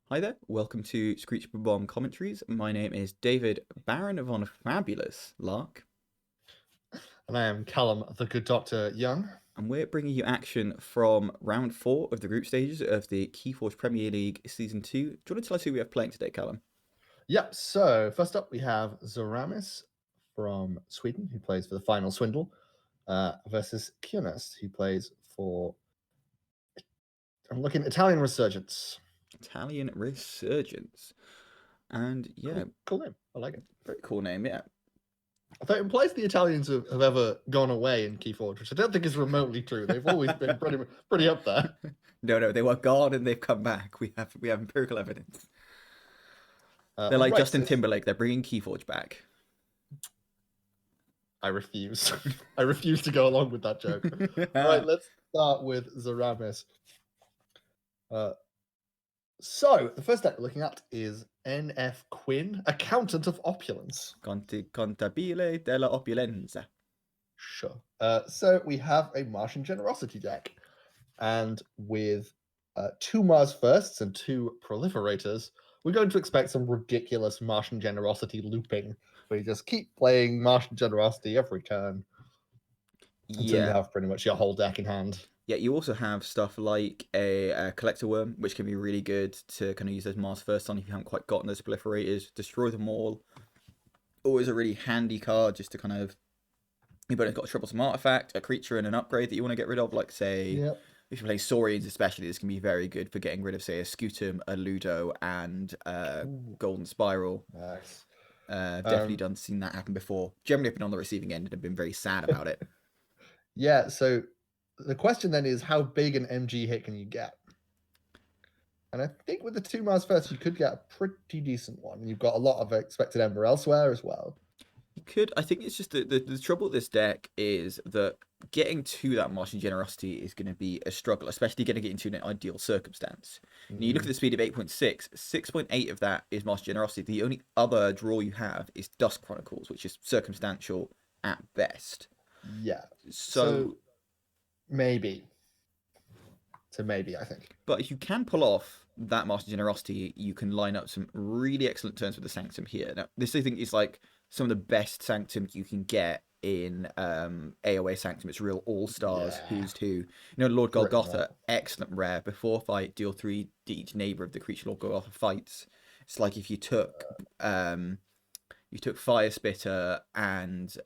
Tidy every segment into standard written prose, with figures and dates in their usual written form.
Hi there, welcome to Screech Bomb Commentaries. My name is David Baron von Fabulous Lark, And I am Callum, the good Dr. Young. and we're bringing you action from round 4 of the group stages of the Keyforge Premier League Season 2. Do you want to tell us who we have playing today, Callum? Yep, so first up we have Zaramis from Sweden, who plays for the Final Swindle, versus Kionerst, who plays for, I'm looking, Italian Resurgence. Italian Resurgence. And yeah, Cool name. I like it. very cool name, yeah. I thought it implies the Italians have ever gone away in Keyforge, which I don't think is remotely true. They've always been pretty up there. No, they were gone and they've come back. We have empirical evidence. They're like Right, Justin Timberlake, they're bringing Keyforge back. I refuse. I refuse to go along with that joke. All right, let's start with Zaramis. So the first deck we're looking at is NF Quinn, Accountant of Opulence. Contabile della opulenza. Sure. So we have a Martian Generosity deck, and with 2 Mars Firsts and 2 Proliferators, we're going to expect some ridiculous Martian Generosity looping, where you just keep playing Martian Generosity every turn until you have pretty much your whole deck in hand. Yeah, you also have stuff like a collector worm, which can be really good to kind of use those Mars first on if you haven't quite gotten those proliferators. Destroy them all. Always a really handy card just to kind of. You've got a troublesome artifact, a creature, and an upgrade that you want to get rid of. Like, say, Yep. if you play Saurians, especially, this can be very good for getting rid of, say, a Scutum, a Ludo, and Golden Spiral. Nice. Definitely seen that happen before. Generally, I've been on the receiving end and have been very sad about it. Yeah, so the question then is, how big an MG hit can you get? And I think with the 2 Mars First, you could get a pretty decent one. You've got a lot of expected Ember elsewhere as well. You could. I think it's just the trouble with this deck is that getting to that Martian Generosity is going to be a struggle, especially getting it into an ideal circumstance. And you look at the speed of 8.6, 6.8 of that is Martian Generosity. The only other draw you have is Dusk Chronicles, which is circumstantial at best. Yeah. So maybe. So maybe, I think. But if you can pull off that Master Generosity, you can line up some really excellent turns with the Sanctum here. Now, this I think is like some of the best Sanctum you can get in AOA Sanctum. It's real all stars, who's who. You know, Lord Golgotha, excellent rare. Before fight, deal 3 to each neighbor of the creature Lord Golgotha fights. It's like if you took Fire Spitter and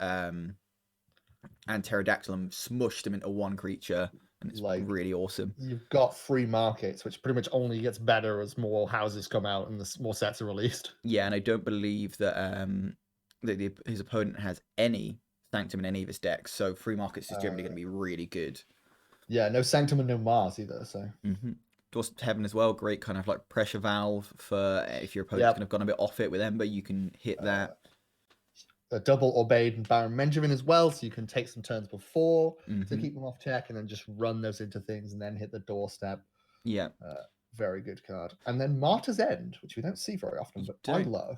Pterodactyl and smushed them into one creature. And it's like, really awesome. You've got free markets, which pretty much only gets better as more houses come out and the more sets are released. Yeah, and I don't believe that his opponent has any Sanctum in any of his decks, so free markets is generally going to be really good. Yeah, no Sanctum and no Mars either, so. Doors to Heaven as well, great kind of like pressure valve for if your opponent's kind of gone a bit off it with Ember, you can hit that. A double Obeyed and Baron Benjamin as well, so you can take some turns before to keep them off check and then just run those into things and then hit the doorstep. Yeah. Very good card. And then Martyr's End, which we don't see very often, but I love.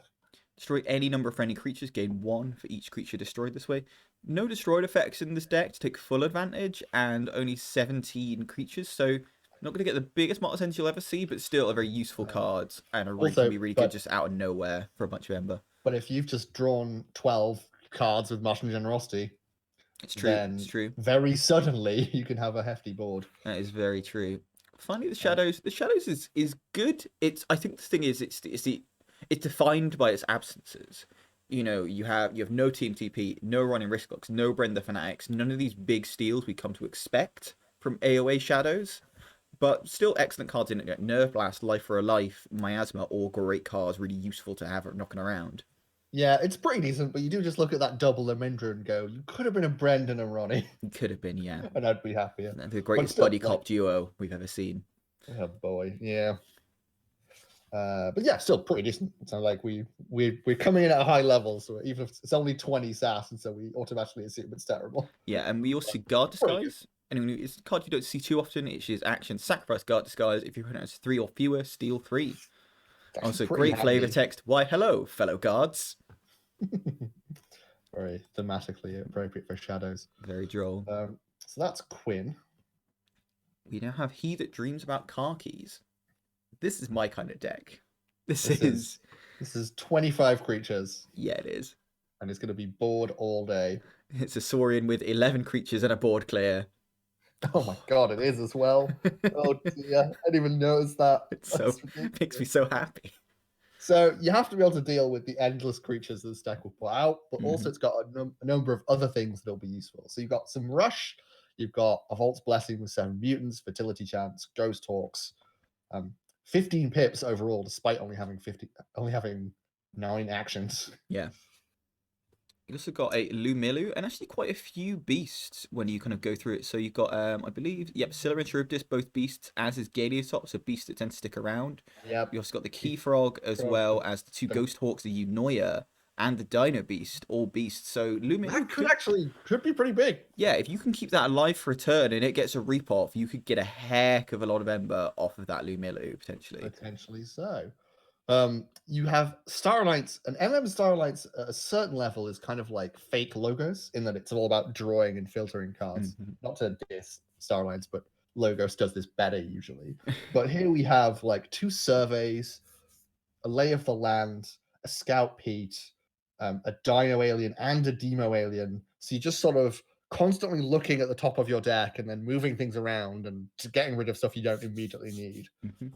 Destroy any number of friendly creatures, gain 1 for each creature destroyed this way. No destroyed effects in this deck to take full advantage, and only 17 creatures, so not going to get the biggest Martyr's End you'll ever see, but still a very useful card, and a really, can be really good just out of nowhere for a bunch of Ember. But if you've just drawn 12 cards with Martian Generosity, it's true. It's true. Very suddenly you can have a hefty board. That is very true. Finally, the shadows. The shadows is good. It's. I think the thing is, it's defined by its absences. You know, you have no Team TP, no running risk looks, no Brenda Fanatics, none of these big steals we come to expect from AOA shadows. But still excellent cards in it. Like Nerve Blast, Life for a Life, Miasma, all great cards, really useful to have knocking around. Yeah, it's pretty decent, but you do just look at that double Lemindra and go, you could have been a Brendan and Ronnie. You could have been, yeah. And I'd be happier. The greatest buddy cop duo we've ever seen. Oh boy, yeah. But yeah, still pretty decent. So like we're coming in at a high level, so even if it's only 20 SAS, and so we automatically assume it's terrible. Yeah, and we also see Guard Disguise. And it's a card you don't see too often. It's his action, sacrifice Guard Disguise. If your opponent has 3 or fewer, steal 3. Also, great flavor text. Why, hello, fellow guards. Very thematically appropriate for shadows. Very droll. So that's Quinn. We now have He That Dreams About Car Keys. this is my kind of deck. This This is is 25 creatures, yeah, it is. and it's going to be board all day. It's a Saurian with 11 creatures and a board clear. Oh my god, it is as well. Oh dear, I didn't even notice that. It's so That's makes me ridiculous. so happy. So you have to be able to deal with the endless creatures that the stack will put out, but also Mhm. it's got a number of other things that'll be useful. So you've got some rush, you've got a Vault's Blessing with 7 mutants, fertility chance, ghost hawks, 15 pips overall, despite only having 9 actions. Yeah. You also got a Lumilu and actually quite a few beasts when you kind of go through it. So you've got, I believe, yep, Scylla and Charybdis, both beasts, as is Galeotop, so beasts that tend to stick around. Yep. You also got the Key Frog as well as the 2 Ghost Hawks, the Eunoia, and the Dino Beast, all beasts. So Lumilu Could be pretty big. yeah, if you can keep that alive for a turn and it gets a reap-off, you could get a heck of a lot of Ember off of that Lumilu, potentially. Potentially so. You have Starlights, and MM Starlights at a certain level is kind of like fake logos in that it's all about drawing and filtering cards. Mhm. Not to diss Starlights, but Logos does this better usually. But here we have like 2 surveys, a lay of the land, a scout peat, a dino alien, and a demo alien. So you're just sort of constantly looking at the top of your deck and then moving things around and getting rid of stuff you don't immediately need, Mhm.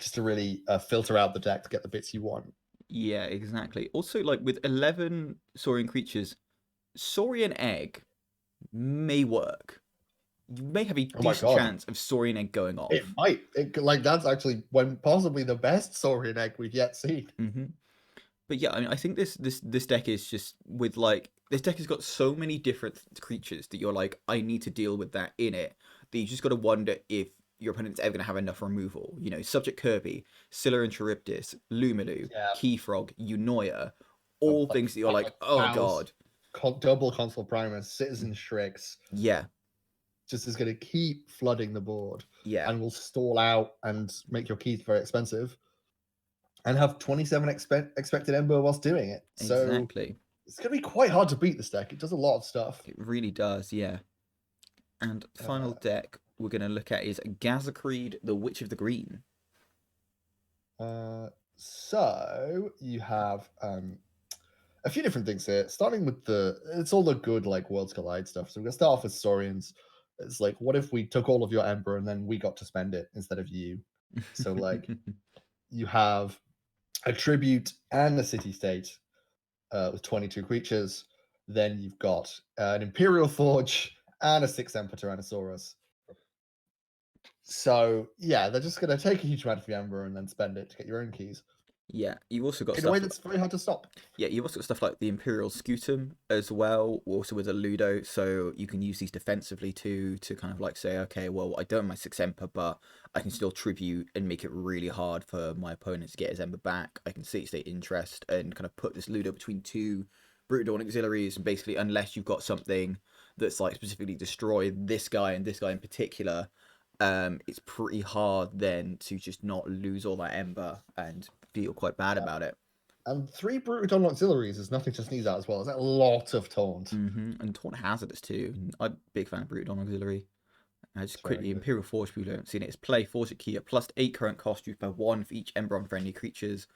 just to really filter out the deck to get the bits you want. Yeah, exactly. Also, like with 11 Saurian creatures, Saurian Egg may work. You may have a Oh my decent god, chance of Saurian Egg going it off. might. Like that's actually when possibly the best Saurian egg we've yet seen. Hmm. But yeah, I mean, I think this deck is just with like this deck has got so many different creatures that you're like, I need to deal with that in it. That you just got to wonder if your opponent's ever going to have enough removal. You know, Subject Kirby, Scylla and Charybdis, Lumilu, Yeah, Keyfrog, Eunoia, all like things that you're like, oh fouls, god, double Consul Primus, Citizen Shrix, yeah, just is going to keep flooding the board yeah, and will stall out and make your keys very expensive and have 27 expected Ember whilst doing it. So exactly. it's going to be quite hard to beat this deck. It does a lot of stuff. It really does, yeah. And final Uh, deck we're going to look at is Gazakreed, the Witch of the Green. so you have a few different things here, starting with it's all the good like Worlds Collide stuff. So we're gonna start off with Saurians. It's like, what if we took all of your Ember and then we got to spend it instead of you? So like you have a tribute and a city state with 22 creatures. Then you've got an Imperial Forge and a 6 Emperor Tyrannosaurus. So yeah, they're just gonna take a huge amount of your Ember and then spend it to get your own keys Yeah, you've also got in a way stuff. that's very hard to stop. Yeah, you've also got stuff like the Imperial Scutum as well, also with a Ludo, so you can use these defensively too to kind of like say, okay, well, I don't have my 6 Emperor, but I can still tribute and make it really hard for my opponent to get his Emperor back. I can state interest and kind of put this Ludo between 2 Brute Dawn auxiliaries, and basically, unless you've got something that's like specifically destroy this guy and this guy in particular, it's pretty hard then to just not lose all that Ember and feel quite bad Yeah. about it. And 3 Brutal Auxiliaries is nothing to sneeze at as well. It's a lot of taunt. And Taunt Hazardous too. I'm a big fan of Brutal Auxiliary. Just quickly, Good. Imperial Forge, people who haven't seen it, it's play Forge at key at +8 current cost, used by 1 for each Ember on friendly creatures.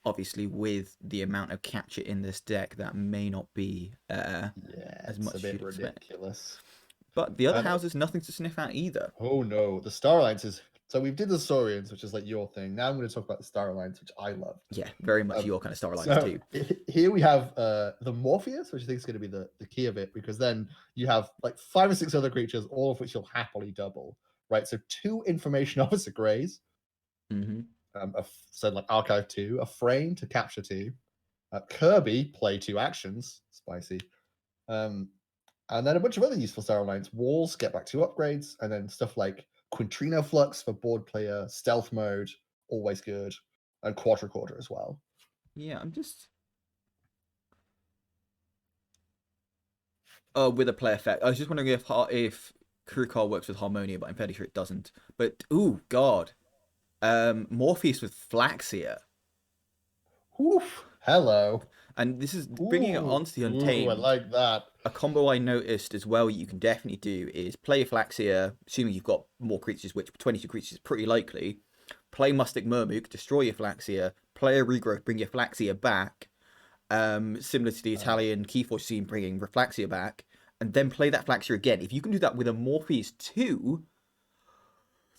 Obviously, with the amount of capture in this deck, that may not be Yeah, as it's much a as bit you'd expect. ridiculous. But the other And houses, nothing to sniff at either. oh no, the Star Alliance is. So we did the Saurians, which is like your thing. Now I'm going to talk about the Star Alliance, which I love. Yeah, very much your kind of Star Alliance So too. here we have the Morpheus, which I think is going to be the key of it, because then you have like 5 or 6 other creatures, all of which you'll happily double, right? So 2 Information Officer Greys, Hmm. so like Archive 2, a Frame to capture 2, Kirby, play 2 actions, spicy, and then a bunch of other useful Star Alliance walls, get back 2 upgrades, and then stuff like Quintrino Flux for board player, Stealth Mode, always good, and Quadricorder as well. Yeah, I'm just. With a play effect. I was just wondering if Crew Call works with Harmonia, but I'm fairly sure it doesn't. But ooh, God, Morpheus with Flaxia. Oof, hello. And this is bringing it Ooh, onto the ooh, I Untamed. like that. A combo I noticed as well you can definitely do is play Flaxia, assuming you've got more creatures, which 22 creatures is pretty likely. play Mustic Murmook, destroy your Flaxia, play a regrowth, bring your Flaxia back, similar to the Italian Keyforge scene bringing Reflaxia back, and then play that Flaxia again. If you can do that with a Morpheus 2,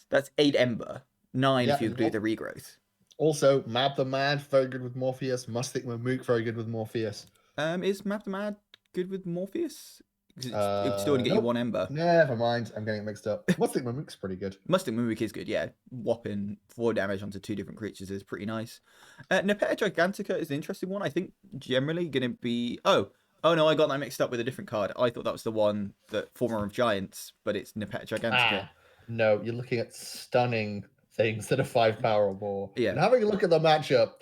that's 8 Ember, 9 Yeah, if you and include the regrowth. also Mab the Mad, very good with Morpheus. Mustic Mamook, very good with Morpheus. Is Map the Mad good with Morpheus? Because it's still going to get you Nope. 1 Ember. Never mind, I'm getting it mixed up. Mustic Mamook's pretty good. Mustic Mimic is good, yeah. Whopping 4 damage onto 2 different creatures is pretty nice. Nepeta Gigantica is an interesting one. I think generally going to be... Oh no, I got that mixed up with a different card. I thought that was the one that Former of Giants, but it's Nepeta Gigantica. No, you're looking at stunning things that are 5 power or more. Yeah. And having a look at the matchup,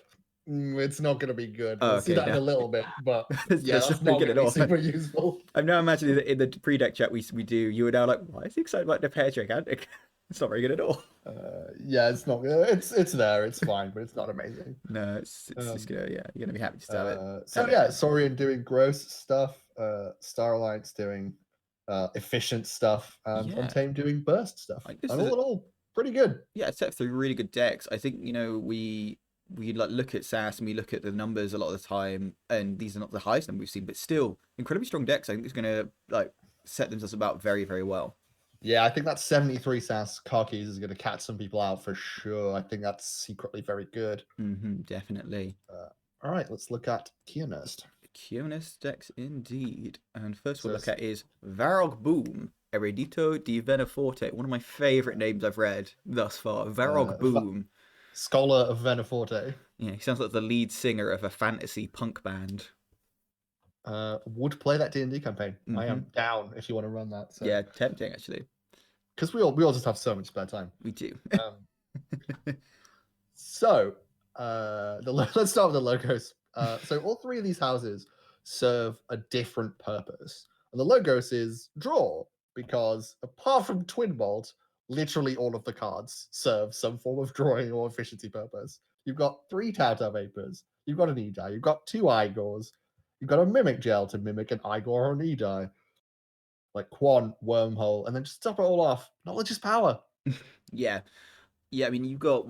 it's not going to be good. We'll see that in a little bit, but yeah, that's not going to be super useful. I'm now imagining that in the pre-deck chat we do, you were now like, why is he excited about Nepeta Gigantica? It's not very good at all. Yeah, it's not. It's there. It's fine, but it's not amazing. No, it's just gonna you're gonna be happy to have it. So yeah, Saurian doing gross stuff. Starlight's doing efficient stuff, and Untamed doing burst stuff. And all in all, pretty good. Yeah, it's set through really good decks. I think we like look at SAS and we look at the numbers a lot of the time, and these are not the highest number we've seen, but still incredibly strong decks. I think it's gonna like set themselves about very, very well. Yeah, I think that 73 SAS car keys is going to catch some people out for sure. I think that's secretly very good. Definitely. All right, let's look at Kionerst. Kionerst decks indeed. And first we'll look at is Bob-Omb, Eredito di Veneforte. One of my favorite names I've read thus far. Bob-Omb. Scholar of Veneforte. Yeah, he sounds like the lead singer of a fantasy punk band. Would play that D&D campaign. I am down if you want to run that. So. Yeah, tempting actually. Because we all just have so much spare time. We do. So let's start with the logos. So all 3 of these houses serve a different purpose, and the logos is draw, because apart from Twin Bolt, literally all of the cards serve some form of drawing or efficiency purpose. You've got 3 Tauta Vapors, you've got an Edie, you've got 2 Igors. You've got a Mimic Gel to mimic an Igor or an Edie. Like Quan, Wormhole, and then just top it all off. Knowledge is power. Yeah. I mean, you've got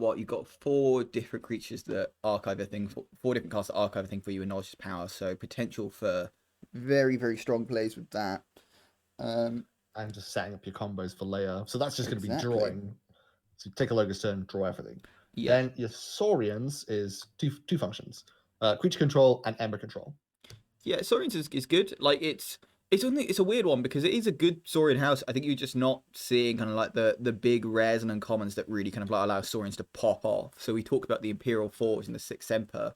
4 different creatures that archive a thing, 4 different cards that archive a thing for you, and knowledge is power. So potential for very, very strong plays with that. And just setting up your combos for layer. So that's just going to be drawing. So you take a Logos turn, draw everything. Yeah. Then your Saurians is two functions: creature control and Ember control. Yeah, Saurians is good. Like it's a weird one because it is a good Saurian house. I think you're just not seeing kind of like the big rares and uncommons that really kind of like allow Saurians to pop off. So we talked about the Imperial Forge and the Sixth Emperor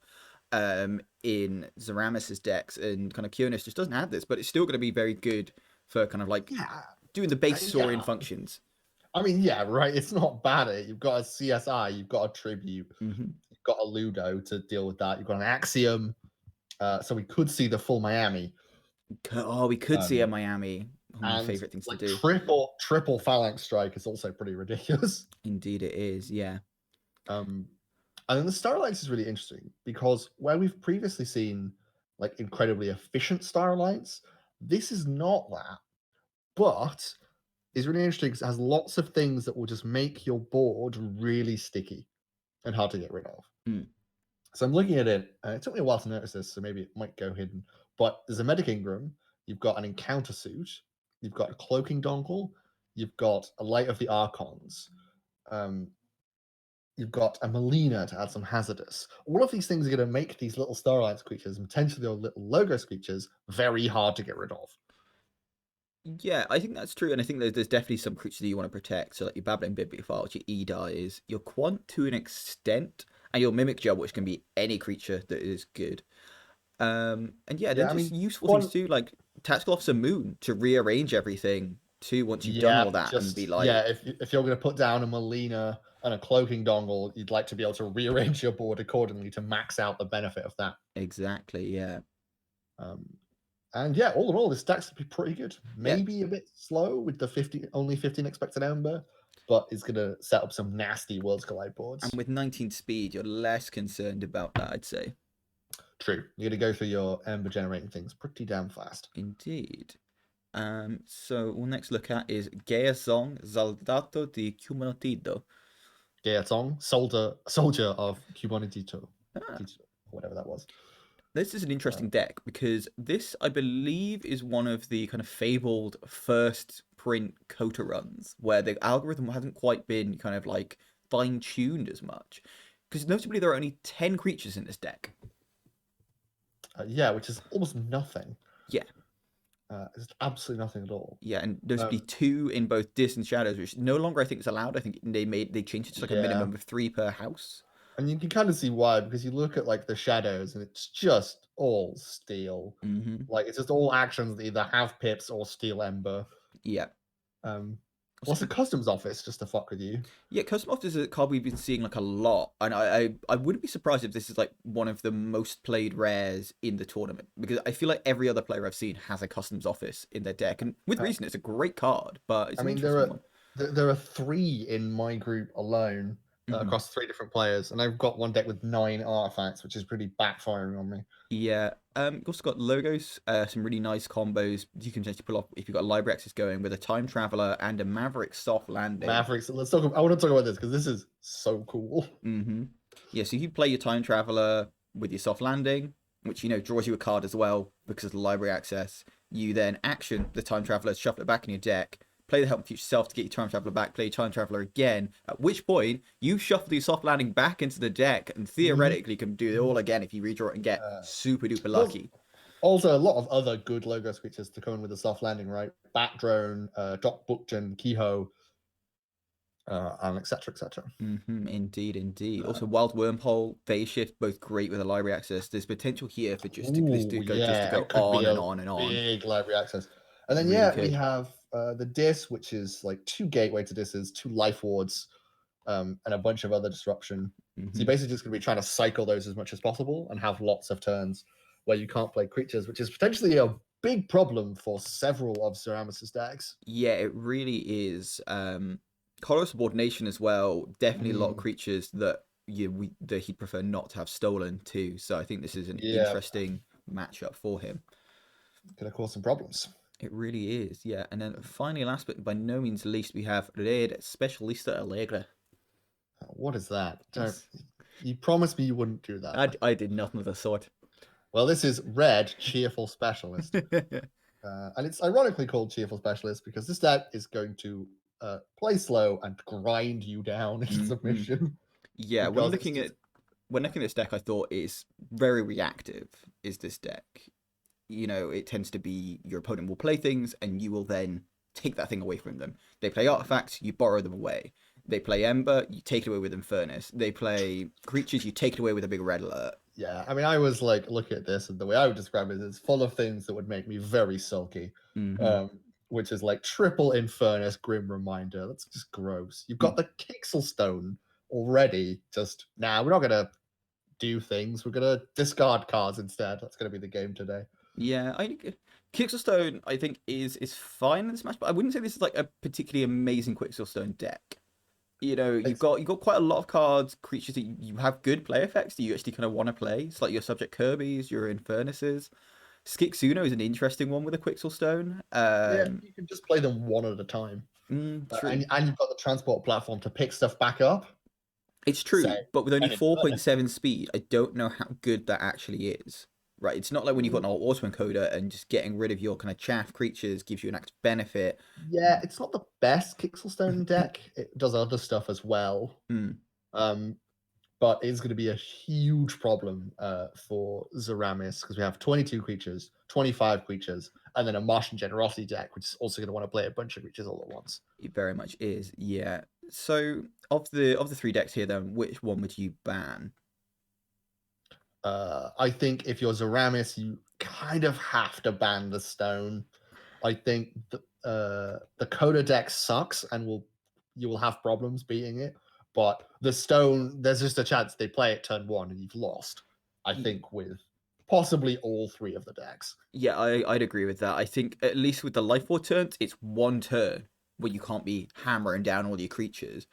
in Zaramis' decks, and kind of Kionerst just doesn't have this, but it's still going to be very good for kind of like doing the base Saurian functions. I mean, yeah, right. It's not bad. You've got a CSI, you've got a Tribute, you've got a Ludo to deal with that. You've got an Axiom. So we could see the full Miami. Oh, we could see a Miami. One of my favorite things to do. Triple Phalanx Strike is also pretty ridiculous. Indeed, it is. Yeah. And then the Starlights is really interesting because where we've previously seen like incredibly efficient Starlights, this is not that, but it's really interesting because it has lots of things that will just make your board really sticky and hard to get rid of. So I'm looking at it, and it took me a while to notice this, so maybe it might go hidden. But there's a Medic Ingram, you've got an Encounter Suit, you've got a Cloaking Dongle, you've got a Light of the Archons, you've got a Melina to add some Hazardous. All of these things are going to make these little Starlights creatures, and potentially their little Logos creatures, very hard to get rid of. Yeah, I think that's true, and I think there's definitely some creatures that you want to protect. So like your Babbling Bibliophile, your Edis, your Quant to an extent, and your Mimic Gel, which can be any creature that is good. And yeah, they're just useful things too, like Tactical Officer Moon to rearrange everything too once you've done all that and be like... Yeah, if you're going to put down a Melina and a Cloaking Dongle, you'd like to be able to rearrange your board accordingly to max out the benefit of that. Exactly, yeah. And yeah, all in all, this deck's going to be pretty good. Maybe a bit slow with the only 15 expected Ember, but it's going to set up some nasty Worlds Collide boards. And with 19 speed, you're less concerned about that, I'd say. True. You're going to go through your Ember generating things pretty damn fast. Indeed. So we'll next look at is Gaezong Soldato di Cumulatido. Gaetong, soldier of Cubanitito, Ah, whatever that was. this is an Uh, interesting deck because this, I believe, is one of the kind of fabled first print Kota runs where the algorithm hasn't quite been kind of like fine tuned as much. Because notably, there are only 10 creatures in this deck. yeah, which is almost nothing. Yeah, It's absolutely nothing at all. yeah, and notably Um, two in both Dis and Shadows, which no longer I think is allowed. I think they changed it to like a yeah, minimum of 3 per house. and you can kind of see why, because you look at like the shadows and it's just all steel. Hmm. Like it's just all actions that either have pips or steal ember. Yeah. Um, Also, what's a customs office just to fuck with you? yeah, Custom Off is a card we've been seeing like a lot, and I wouldn't be surprised if this is like one of the most played rares in the tournament because I feel like every other player I've seen has a Customs Office in their deck, and with Uh, reason. It's a great card, but it's I an mean, interesting one. there are three in my group alone Hmm. across three different players, and I've got one deck with 9 artifacts, which is pretty backfiring on me. Yeah, you've also got logos, some really nice combos you can just pull off if you've got Library Access going with a Time Traveler and a Maverick Soft Landing. Mavericks. Let's talk. I want to talk about this because this is so cool. Hmm. Yeah, so you play your Time Traveler with your Soft Landing, which draws you a card as well because of the Library Access. You then action the Time Traveler, shuffle it back in your deck, play the Help and Future Self to get your Time Traveler back, play your Time Traveler again, at which point you shuffle your Soft Landing back into the deck and Mhm. theoretically can do it all again if you redraw it and get Uh, super duper well, lucky. also a lot of other good logos creatures to come in with a soft landing, right? Bat drone, Doc Bookton, Kehoe, and etc. etc. Indeed, indeed. Uh, Also, Wild Wormhole, Phase Shift, both great with a library access. There's potential here for Ooh, just to yeah, go it could be on and a on and on. big library access. And then Really yeah, we could. have the Dis, which is like 2 gateway to Disses, 2 life wards, and a bunch of other disruption. So you're Hmm. basically just going to be trying to cycle those as much as possible and have lots of turns where you can't play creatures, which is potentially a big problem for several of Zaramis' decks. Yeah, it really is. Color subordination as well. Definitely a lot of Mm, creatures that that he'd prefer not to have stolen too. So I think this is an yeah, interesting matchup for him. gonna cause some problems. It really is, yeah. And then finally, last but by no means least, we have Red Specialista Allegra. What is that? Don't Yes, you promised me you wouldn't do that? I did nothing of the sort. Well, this is Red Cheerful Specialist. And it's ironically called Cheerful Specialist because this deck is going to play slow and grind you down into Hmm. submission Yeah, because it's just when looking at this deck, I thought it's very reactive. Is this deck? It tends to be your opponent will play things and you will then take that thing away from them. They play artifacts, you borrow them away. They play Ember, you take it away with Infernus. They play creatures, you take it away with a big red alert. yeah. I mean, I was like, look at this, and the way I would describe it is full of things that would make me very sulky. Hmm. Um, which is like triple Infernus Grim Reminder. That's just gross. You've got the Kixel Stone already. Just now, we're not gonna do things. We're gonna discard cards instead. That's gonna be the game today. Yeah, I think Quixelstone I think is fine in this match, but I wouldn't say this is like a particularly amazing Quixelstone deck. You've It's got quite a lot of cards, creatures that you have good play effects that you actually kind of want to play. It's like your Subject Kirby's, your Infernuses. Skixuno is an interesting one with a Quixelstone. Yeah, you can just play them one at a time. True. And you've got the transport platform to pick stuff back up. It's Say, true, but with only and Infernus. 4.7 speed, I don't know how good that actually is. Right, it's not like when you've got an auto encoder and just getting rid of your kind of chaff creatures gives you an active benefit. Yeah, it's not the best Kixelstone deck. It does other stuff as well. Hmm. Um, but it's going to be a huge problem for Zaramis because we have 22 creatures, 25 creatures, and then a Martian Generosity deck, which is also going to want to play a bunch of creatures all at once. It very much is, yeah. So of the three decks here, then which one would you ban? I think if you're Zaramis, you kind of have to ban the stone. I think the Coda deck sucks and you will have problems beating it. But the stone, there's just a chance they play it turn 1 and you've lost. I Y- think with possibly all three of the decks. Yeah, I'd agree with that. I think at least with the life ward turns, it's one turn where you can't be hammering down all your creatures.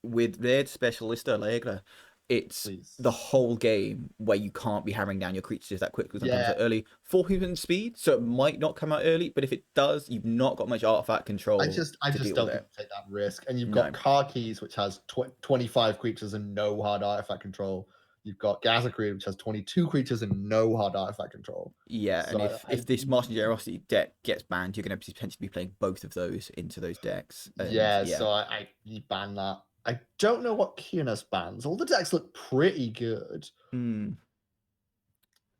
With their specialist Allegra, it's the Please. whole game where you can't be hammering down your creatures that quick because it comes Yeah, out early. 4 human speed, so it might not come out early, but if it does, you've not got much artifact control I to just deal with don't think it. you take that risk. And you've got No. Car Keys, which has 25 creatures and no hard artifact control. You've got Gazakri, which has 22 creatures and no hard artifact control. Yeah, and So if this Martian Generosity deck gets banned, you're going to potentially be playing both of those into those decks. And yeah, yeah, so you ban that. I don't know what Kionerst bans. All the decks look pretty good. Hmm.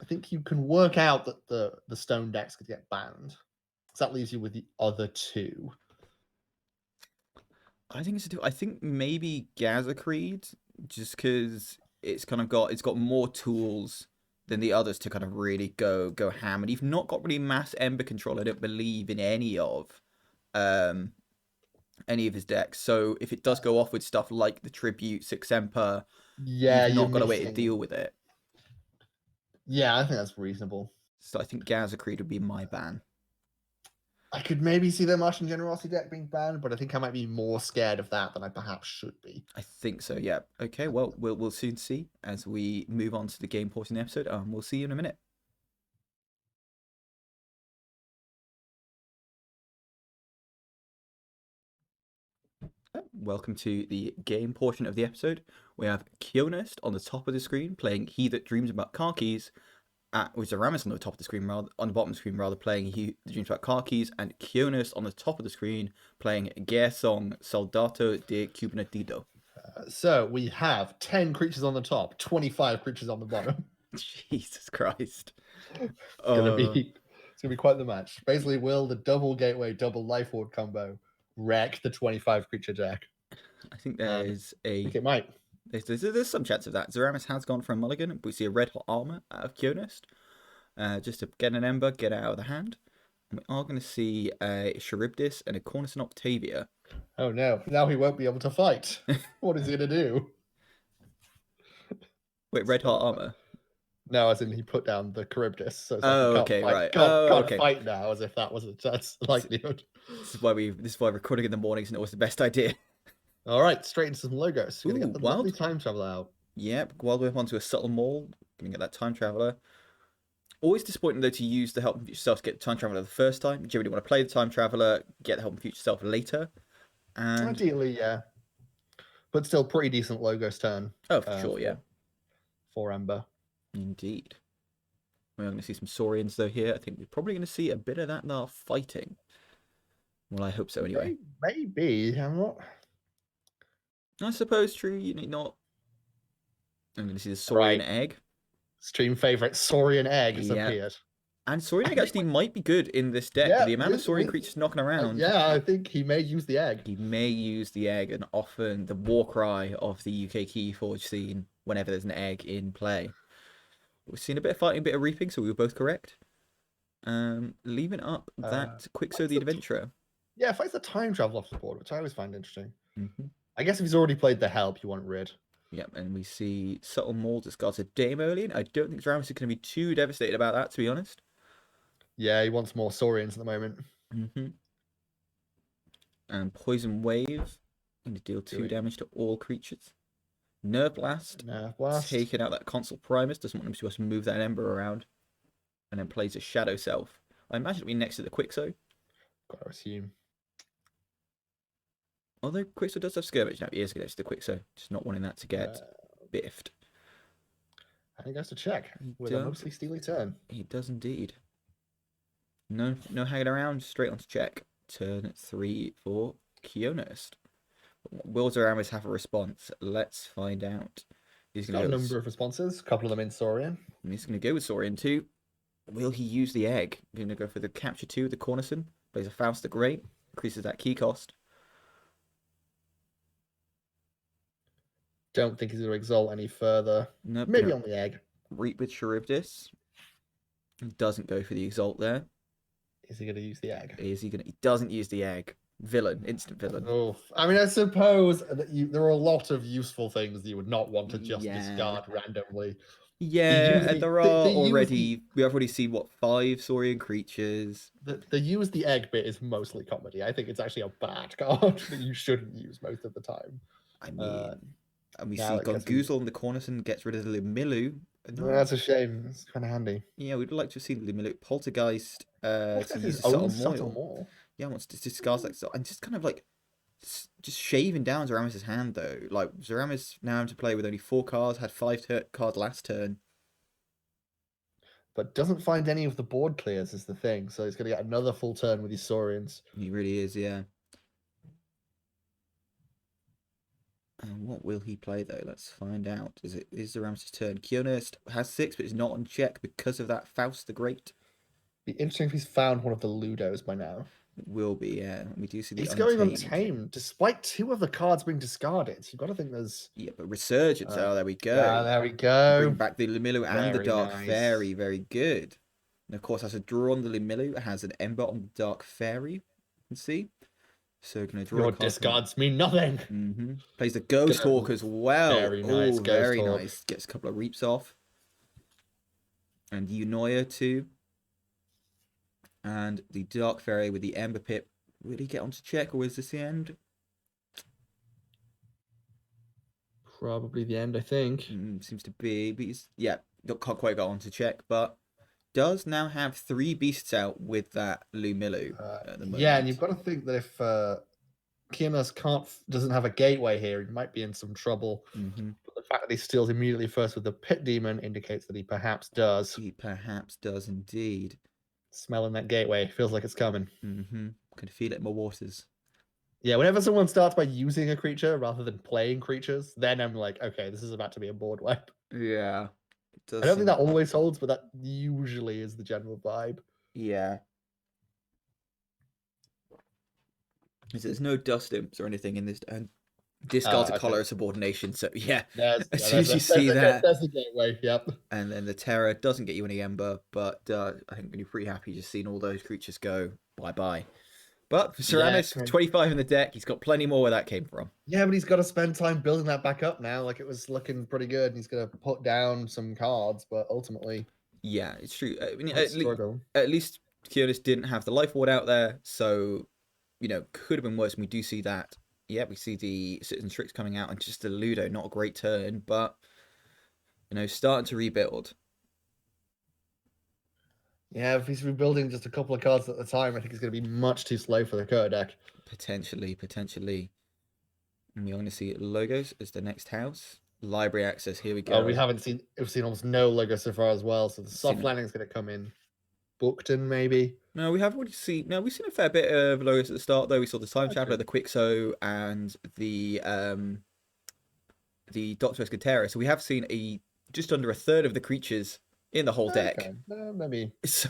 I think you can work out that the stone decks could get banned. So that leaves you with the other two. I think I think maybe Gaza Creed, just because it's got more tools than the others to kind of really go ham. And you've not got really mass Ember control. I don't believe in um any of his decks. So if it does go off with stuff like the Tribute, Six Emperor, Yeah, you've you're not got a way to missing. deal with it. Yeah, I think that's reasonable. So I think Gaza Creed would be my ban. I could maybe see the Martian Generosity deck being banned, but I think I might be more scared of that than I perhaps should be. I think so. Yeah. Okay. Well, we'll soon see as we move on to the game portion of the episode. We'll see you in a minute. Welcome to the game portion of the episode. We have Kionerst on the top of the screen playing He That Dreams About Car Keys, with Zaramis on the top of the screen, rather on the bottom of the screen, rather playing He That Dreams About Car Keys, and Kionerst on the top of the screen playing Gerson Soldato de Cubnatido. So we have 10 creatures on the top, 25 creatures on the bottom. Jesus Christ! It's gonna be quite the match. Basically, will the double gateway, double life ward combo wreck the 25 creature deck? I think I there's think it might. there's some chance of that. Zaramis has gone for a mulligan, but we see a red hot armor out of Kionerst, just to get an ember, get it out of the hand. And we are going to see a Charybdis and a Cornerstone Octavia. Oh no! Now he won't be able to fight. What is he gonna do? Wait, red hot armor. No, as in he put down the Charybdis, so it's like Oh, he can't okay, fight. right. Can't, Oh, can't okay. fight now, as if that was a chance likelihood. This is why recording in the mornings isn't always the best idea. All right, straight into some logos. We're gonna Ooh, get the wild. lovely time travel out. Yep, wild whip onto a subtle maul. Gonna get that time traveler. Always disappointing though to use the help and future self to get the time traveler the first time. Do you really want to play the time traveler, get the help and future self later? And Ideally, yeah, but still pretty decent logos turn. oh, for sure, yeah, for Ember. indeed. We're going to see some Saurians though here. I think we're probably going to see a bit of that in our fighting. Well, I hope so anyway. Maybe I'm not. I suppose true. You need not. I'm going to see the Saurian egg. Stream favorite Saurian egg has appeared. And Saurian egg actually might be good in this deck. Yeah, the amount of Saurian creatures knocking around. Yeah, I think he may use the egg. He may use the egg, and often the war cry of the UK Keyforge scene whenever there's an egg in play. We've seen a bit of fighting, a bit of reaping, so we were both correct. Leaving up that Quixo the Adventurer. Yeah, fights the time travel off the board, which I always find interesting. I guess if he's already played the help, you want rid. Yep, and we see Subtle Maul discards a Daemolian. I don't think Zaramis is going to be too devastated about that, to be honest. Yeah, he wants more Saurians at the moment. And Poison Wave. Going to deal 2 damage to all creatures. Nerve Blast. Taking out that Consul Primus. Doesn't want him to just move that Ember around. And then plays a Shadow Self. I imagine it'll be next to the Quixo. Gotta assume. Although Quixo does have Skirmish now, he is next to the Quixo. Just not wanting that to get biffed. I think that's a check with a mostly steely turn. He does indeed. No hanging around, straight on to check. Turn 3 for Kionerst. Will Zaramis have a response? Let's find out. He's got a number of responses, a couple of them in Saurian. And he's going to go with Saurian too. Will he use the egg? Going to go for the capture 2, the Cornerstone. Plays a Faust the Great. Increases that key cost. Don't think he's going to exalt any further. Nope, maybe on the egg. Reap with Charybdis. Doesn't go for the exalt there. Is he going to use the egg? Is he going to? He doesn't use the egg. Villain, instant villain. Oh, I mean, I suppose that there are a lot of useful things you would not want to just discard randomly. Yeah, and there are already. We have already seen what 5 Saurian creatures. The use the egg bit is mostly comedy. I think it's actually a bad card that you shouldn't use most of the time. I mean, And we Now see that gets used. Gonguzel in the corner and gets rid of the Limilu. Yeah, No, that's a shame. It's kind of handy. yeah, we'd like to have seen the Limilu Poltergeist to Poltergeist use his a own subtle subtle moil. maul. Yeah, wants to discard that and just kind of like just shaving down Zaramis' hand though. Like Zaramis now having to play with only 4 cards, had 5 cards last turn. But doesn't find any of the board clears is the thing. So he's going to get another full turn with his Saurians. He really is, yeah. And what will he play though? Let's find out. Is Zaramis' turn? Kionerst has 6, but is not on check because of that Faust the Great. Be interesting if he's found one of the Ludos by now. It will be, yeah. We do see the He's going Untamed. untamed, despite 2 of the cards being discarded. You've got to think there's. Yeah, but Resurgence. Oh, there we go. Yeah, there we go. Bring back the Limilu and the Very Dark nice. Fairy. Very good. And of course, has a draw on the Limilu. It has an Ember on the Dark Fairy. You can see. So going to draw. Your discards mean nothing. Plays the Ghost Hawk as well. Very nice. Oh, Ghost very Hawk. nice. Gets a couple of Reaps off. And Eunoia too. And the Dark Fairy with the Ember Pip. Will he get onto check, or is this the end? Probably the end, I think. Seems to be. But he's, yeah, can't quite get onto check, but does now have 3 beasts out with that Lumilu at the moment. Yeah, and you've got to think that if Kionerst doesn't have a gateway here, he might be in some trouble. But the fact that he steals immediately first with the Pit Demon indicates that he perhaps does. He perhaps does indeed. Smelling that gateway, feels like it's coming. Can feel it in my waters. Yeah, whenever someone starts by using a creature rather than playing creatures, then I'm like, okay, this is about to be a board wipe. Yeah. I don't think that always holds, but that usually is the general vibe. Yeah. There's no dust imps or anything in this. And discards a color of subordination. So yeah, as soon as you see that, there's the gateway. Yep. And then the Terror doesn't get you any Ember, but I think you're pretty happy just seeing all those creatures go bye bye. But for Zaramis, 25 in the deck, he's got plenty more where that came from. Yeah, but he's got to spend time building that back up now. Like, it was looking pretty good, and he's going to put down some cards, but ultimately... Yeah, it's true. I mean, at least Kionerst didn't have the Life Ward out there, so, you know, could have been worse. And we do see that. Yeah, we see the Citizen Tricks coming out, and just the Ludo, not a great turn, but, you know, starting to rebuild. Yeah, if he's rebuilding just a couple of cards at the time, I think it's going to be much too slow for the Kurt deck. Potentially. And we're going to see logos as the next house. Library access, here we go. Oh, we've seen almost no logos so far as well, so the soft landing is going to come in. Bookton, maybe? No, we have already seen... No, we've seen a fair bit of logos at the start, though. We saw the Time Traveler, the Quixo, and the Dr. Escatera. So we have seen just under a third of the creatures in the whole deck. Maybe. So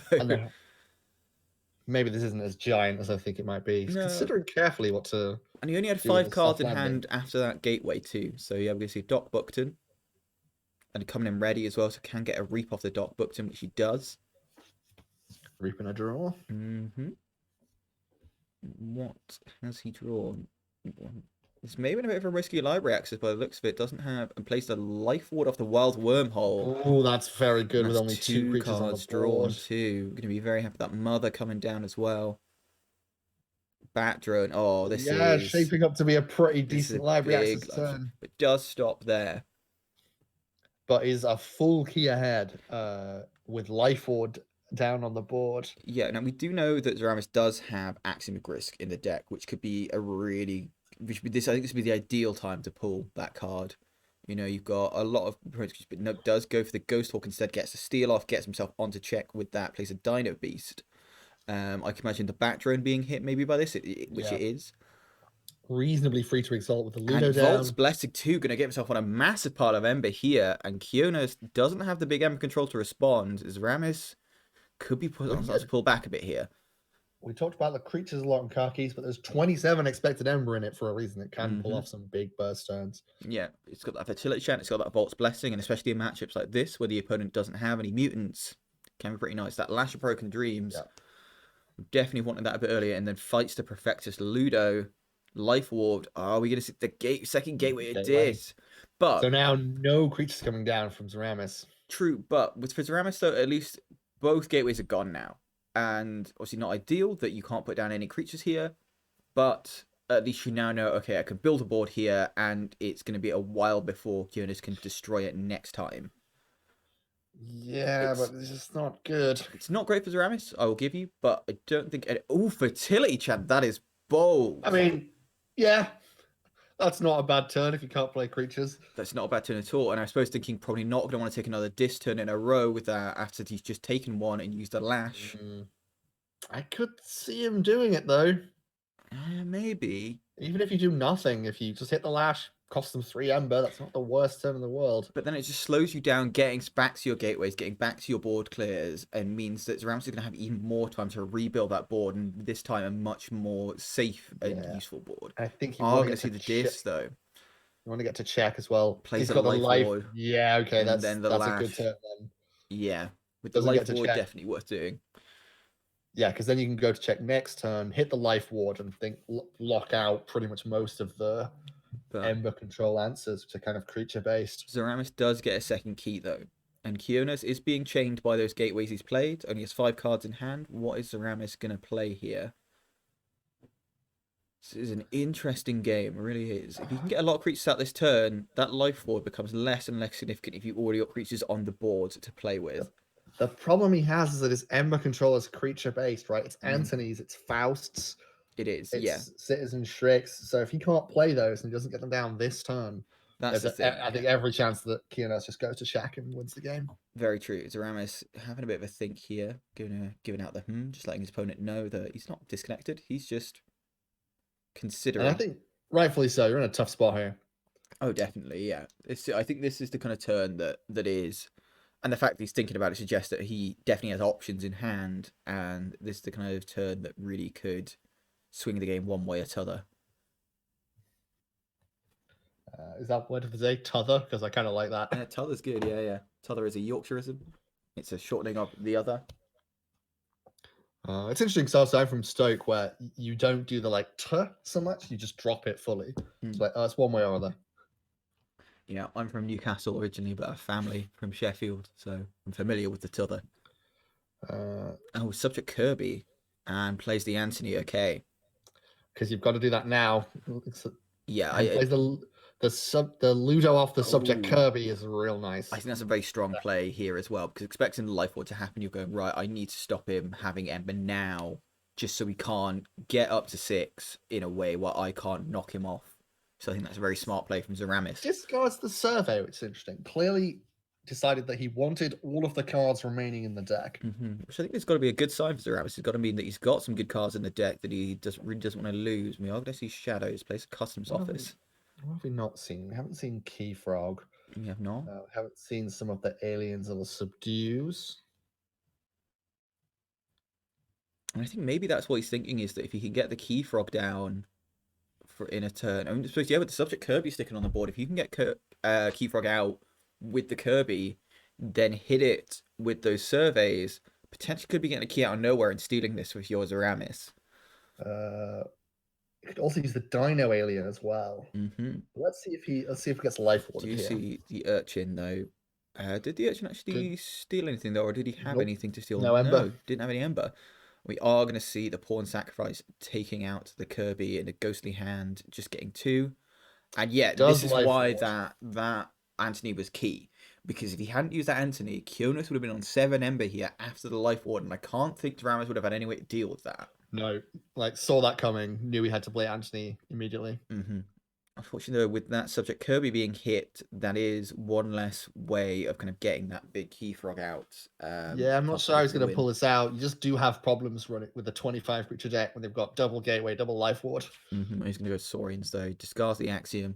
maybe this isn't as giant as I think it might be. He's considering carefully what to. And he only had 5 cards in hand after that gateway too. So yeah, we're going to see Doc Bookton. And coming in ready as well, so can get a Reap off the Doc Bookton, which he does. Reap in a draw. What has he drawn? It's maybe a bit of a risky library access by the looks of it. Doesn't have and placed a Life Ward off the Wild Wormhole. Oh, that's very good with only 2 creatures cards drawn too. Going to be very happy with that Mother coming down as well. Bat Drone. Oh, this is shaping up to be a pretty decent library access turn. It does stop there, but is a full key ahead with Life Ward down on the board. Yeah. Now we do know that Zaramis does have Axiom of Grisk in the deck, which could be a really I think this would be the ideal time to pull that card. You know, you've got a lot of but no, does go for the Ghost Hawk instead, gets a steal off, gets himself onto check with that, plays a Dino Beast. I can imagine the Bat Drone being hit maybe by this, which it is. Reasonably free to exalt with the Ludo down. Volt's Blessing too, going to get himself on a massive pile of Ember here, and Kionerst doesn't have the big Ember control to respond. Zaramis could be put on to pull back a bit here. We talked about the creatures a lot in car keys, but there's 27 expected Ember in it for a reason. It can pull off some big burst turns. Yeah, it's got that Fertility Chant, it's got that Volt's Blessing, and especially in matchups like this, where the opponent doesn't have any mutants, can be pretty nice. That Lash of Broken Dreams, definitely wanted that a bit earlier, and then fights to Perfectus Ludo, Life Ward. Are we going to see the second gateway? It did. But so now no creatures coming down from Zaramis. True, but for Zaramis, though, at least both gateways are gone now. And obviously not ideal that you can't put down any creatures here, but at least you now know, okay, I can build a board here, and it's going to be a while before Kionerst can destroy it next time. Yeah, It's but it's just not good. it's not great for Zaramis, I will give you, but I don't think. Oh, fertility chant, that is bold. I mean, yeah, that's not a bad turn if you can't play creatures. That's not a bad turn at all. And I suppose thinking probably not going to want to take another dis turn in a row with that after he's just taken one and used a lash. I could see him doing it though. Maybe. Even if you do nothing, if you just hit the lash, cost them 3 ember, that's not the worst turn in the world. But then it just slows you down getting back to your gateways, getting back to your board clears, and means that Zaramis is going to have even more time to rebuild that board, and this time a much more safe and useful board. I think you I'm want going to to see the dis, though. You want to get to check as well. Plays He's a got the life life. ward. Yeah, okay, And then the that's a lash. good turn then. Yeah. With the Doesn't get life to ward, check. definitely worth doing. Yeah, because then you can go to check next turn, hit the life ward, and think lock out pretty much most of the ember control answers, which are kind of creature based. Zaramis does get a second key though, and Kionerst is being chained by those gateways he's played. Only has 5 cards in hand. What is Zaramis gonna play here? This is an interesting game, it really is. If you can get a lot of creatures out this turn, that life ward becomes less and less significant if you've already got creatures on the board to play with. The problem he has is that his ember control is creature based, right? It's Antony's, it's Faust's. It is, it's Citizen Shricks. So if he can't play those and he doesn't get them down this turn, that's the thing. I think every chance that Kionerst just goes to Shaq and wins the game. Very true. Zaramis having a bit of a think here, giving out the just letting his opponent know that he's not disconnected. He's just considering. And I think rightfully so. You're in a tough spot here. Oh, definitely, yeah. I think this is the kind of turn that is, and the fact that he's thinking about it suggests that he definitely has options in hand, and this is the kind of turn that really could swing the game one way or t'other. Is that word of the day? T'other? Because I kind of like that. T'other's good, yeah. T'other is a Yorkshireism. It's a shortening of the other. It's interesting because I'm from Stoke, where you don't do the t so much; you just drop it fully. It's like it's one way or other. Yeah, I'm from Newcastle originally, but a family from Sheffield, so I'm familiar with the t'other. Subject Kirby, and plays the Anthony. Okay, because you've got to do that now. Yeah, plays the Ludo off the subject Kirby is real nice. I think that's a very strong play here as well, because expecting the life ward to happen, you're going, right, I need to stop him having Ember now, just so he can't get up to 6 in a way where I can't knock him off. So I think that's a very smart play from Zaramis. Discards the survey, which is interesting. Clearly decided that he wanted all of the cards remaining in the deck. Which I think has got to be a good sign for Zaramis. It's got to mean that he's got some good cards in the deck that he really doesn't want to lose. We are going to see Shadows, plays a customs office. What have we not seen? We haven't seen Key Frog. We have not. We haven't seen some of the aliens or the subdues. And I think maybe that's what he's thinking, is that if he can get the Key Frog down in a turn. I mean, suppose, with the subject Kirby sticking on the board, if you can get Key Frog out with the Kirby, then hit it with those surveys, potentially could be getting a key out of nowhere and stealing this with your Zaramis. You could also use the Dino Alien as well. Let's see if he gets life warded. Do you see the Urchin though? Did the Urchin actually steal anything though, or did he have anything to steal? No Ember. No, didn't have any Ember. We are going to see the Pawn Sacrifice taking out the Kirby in a ghostly hand, just getting 2. And yeah, this is why that Anthony was key. Because if he hadn't used that Anthony, Kionerst would have been on 7 Ember here after the Life Ward, and I can't think Zaramis would have had any way to deal with that. No, saw that coming, knew he had to play Anthony immediately. Unfortunately, with that subject Kirby being hit, that is one less way of kind of getting that big Key Frog out. Yeah, I'm not sure how he's going to pull this out. You just do have problems running with the 25 creature deck when they've got double gateway, double life ward. He's going to go Saurians though. Discards the Axiom.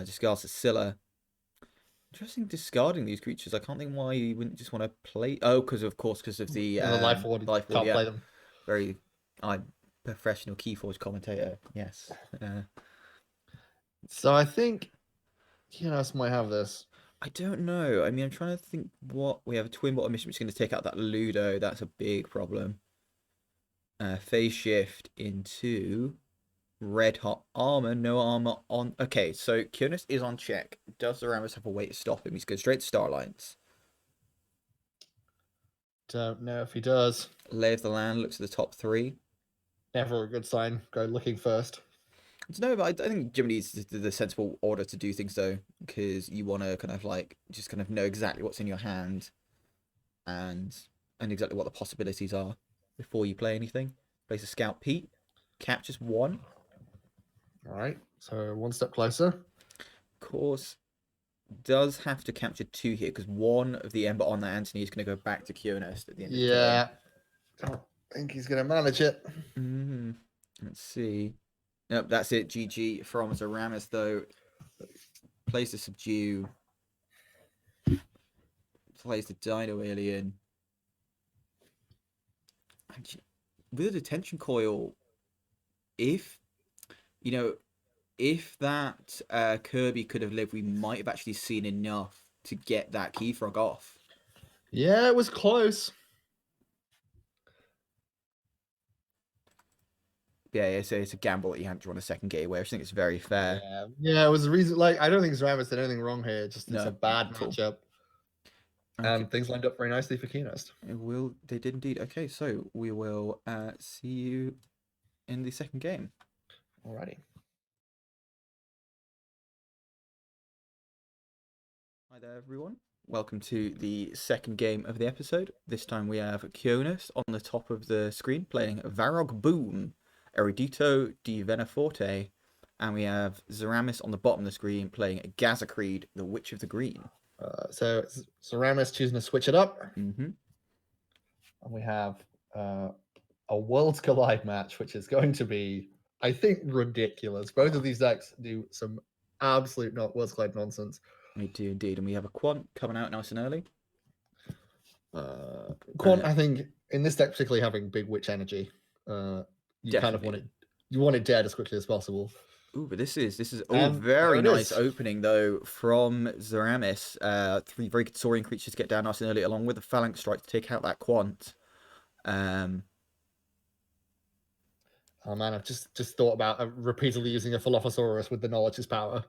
Discards the Scylla. Interesting discarding these creatures. I can't think why you wouldn't just want to play. Oh, because of the life ward. Can't play them. Very professional Keyforge commentator. Yes. So I think Kionerst might have this. I don't know. I mean, I'm trying to think what we have. A twin bottom mission which is going to take out that Ludo. That's a big problem. Phase shift into red hot armor. No armor on. Okay, so Kionerst is on check. Does Zaramis have a way to stop him? He's going straight to Starlines. Don't know if he does. Lay of the land. Looks at the top 3. Never a good sign. Go looking first. No, but I think Jiminy is the sensible order to do things though, because you want to kind of like just kind of know exactly what's in your hand and exactly what the possibilities are before you play anything. Plays a Scout Pete, captures one. All right, so one step closer. Of course, does have to capture two here because one of the Ember on that Anthony is going to go back to Kionerst at the end of the turn. Yeah, don't think he's gonna manage it. Let's see. Nope, that's it. GG from Zaramis though. Plays the Subdue. Plays the Dino Alien. And with a detention coil, if you know, if that Kirby could have lived, we might have actually seen enough to get that Key Frog off. Yeah, it was close. Yeah, it's a gamble that you have to run a second gateway. I think it's very fair. Yeah, it was a reason. Like, I don't think Zaramis did anything wrong here. Just it's No, a bad not at all. matchup, and things lined up very nicely for Kionerst. They did indeed. Okay, so we will see you in the second game. Alrighty. Hi there, everyone. Welcome to the second game of the episode. This time we have Kionerst on the top of the screen playing Varog Boom, Erudito di Venaforte, and we have Zaramis on the bottom of the screen playing Gazakreed, the Witch of the Green. So Zaramis choosing to switch it up. Mm-hmm. And we have a Worlds Collide match, which is going to be, I think, ridiculous. Both of these decks do some absolute not Worlds Collide nonsense. We do indeed, and we have a Quant coming out nice and early. Quant, I think, in this deck particularly having big Witch energy, you kind of want it dead as quickly as possible. Ooh, but this is very nice opening though from Zaramis. 3 very good Saurian creatures get down nice and early, along with the Phalanx Strike to take out that Quant. Oh man, I've just thought about repeatedly using a Philophosaurus with the Knowledge's power.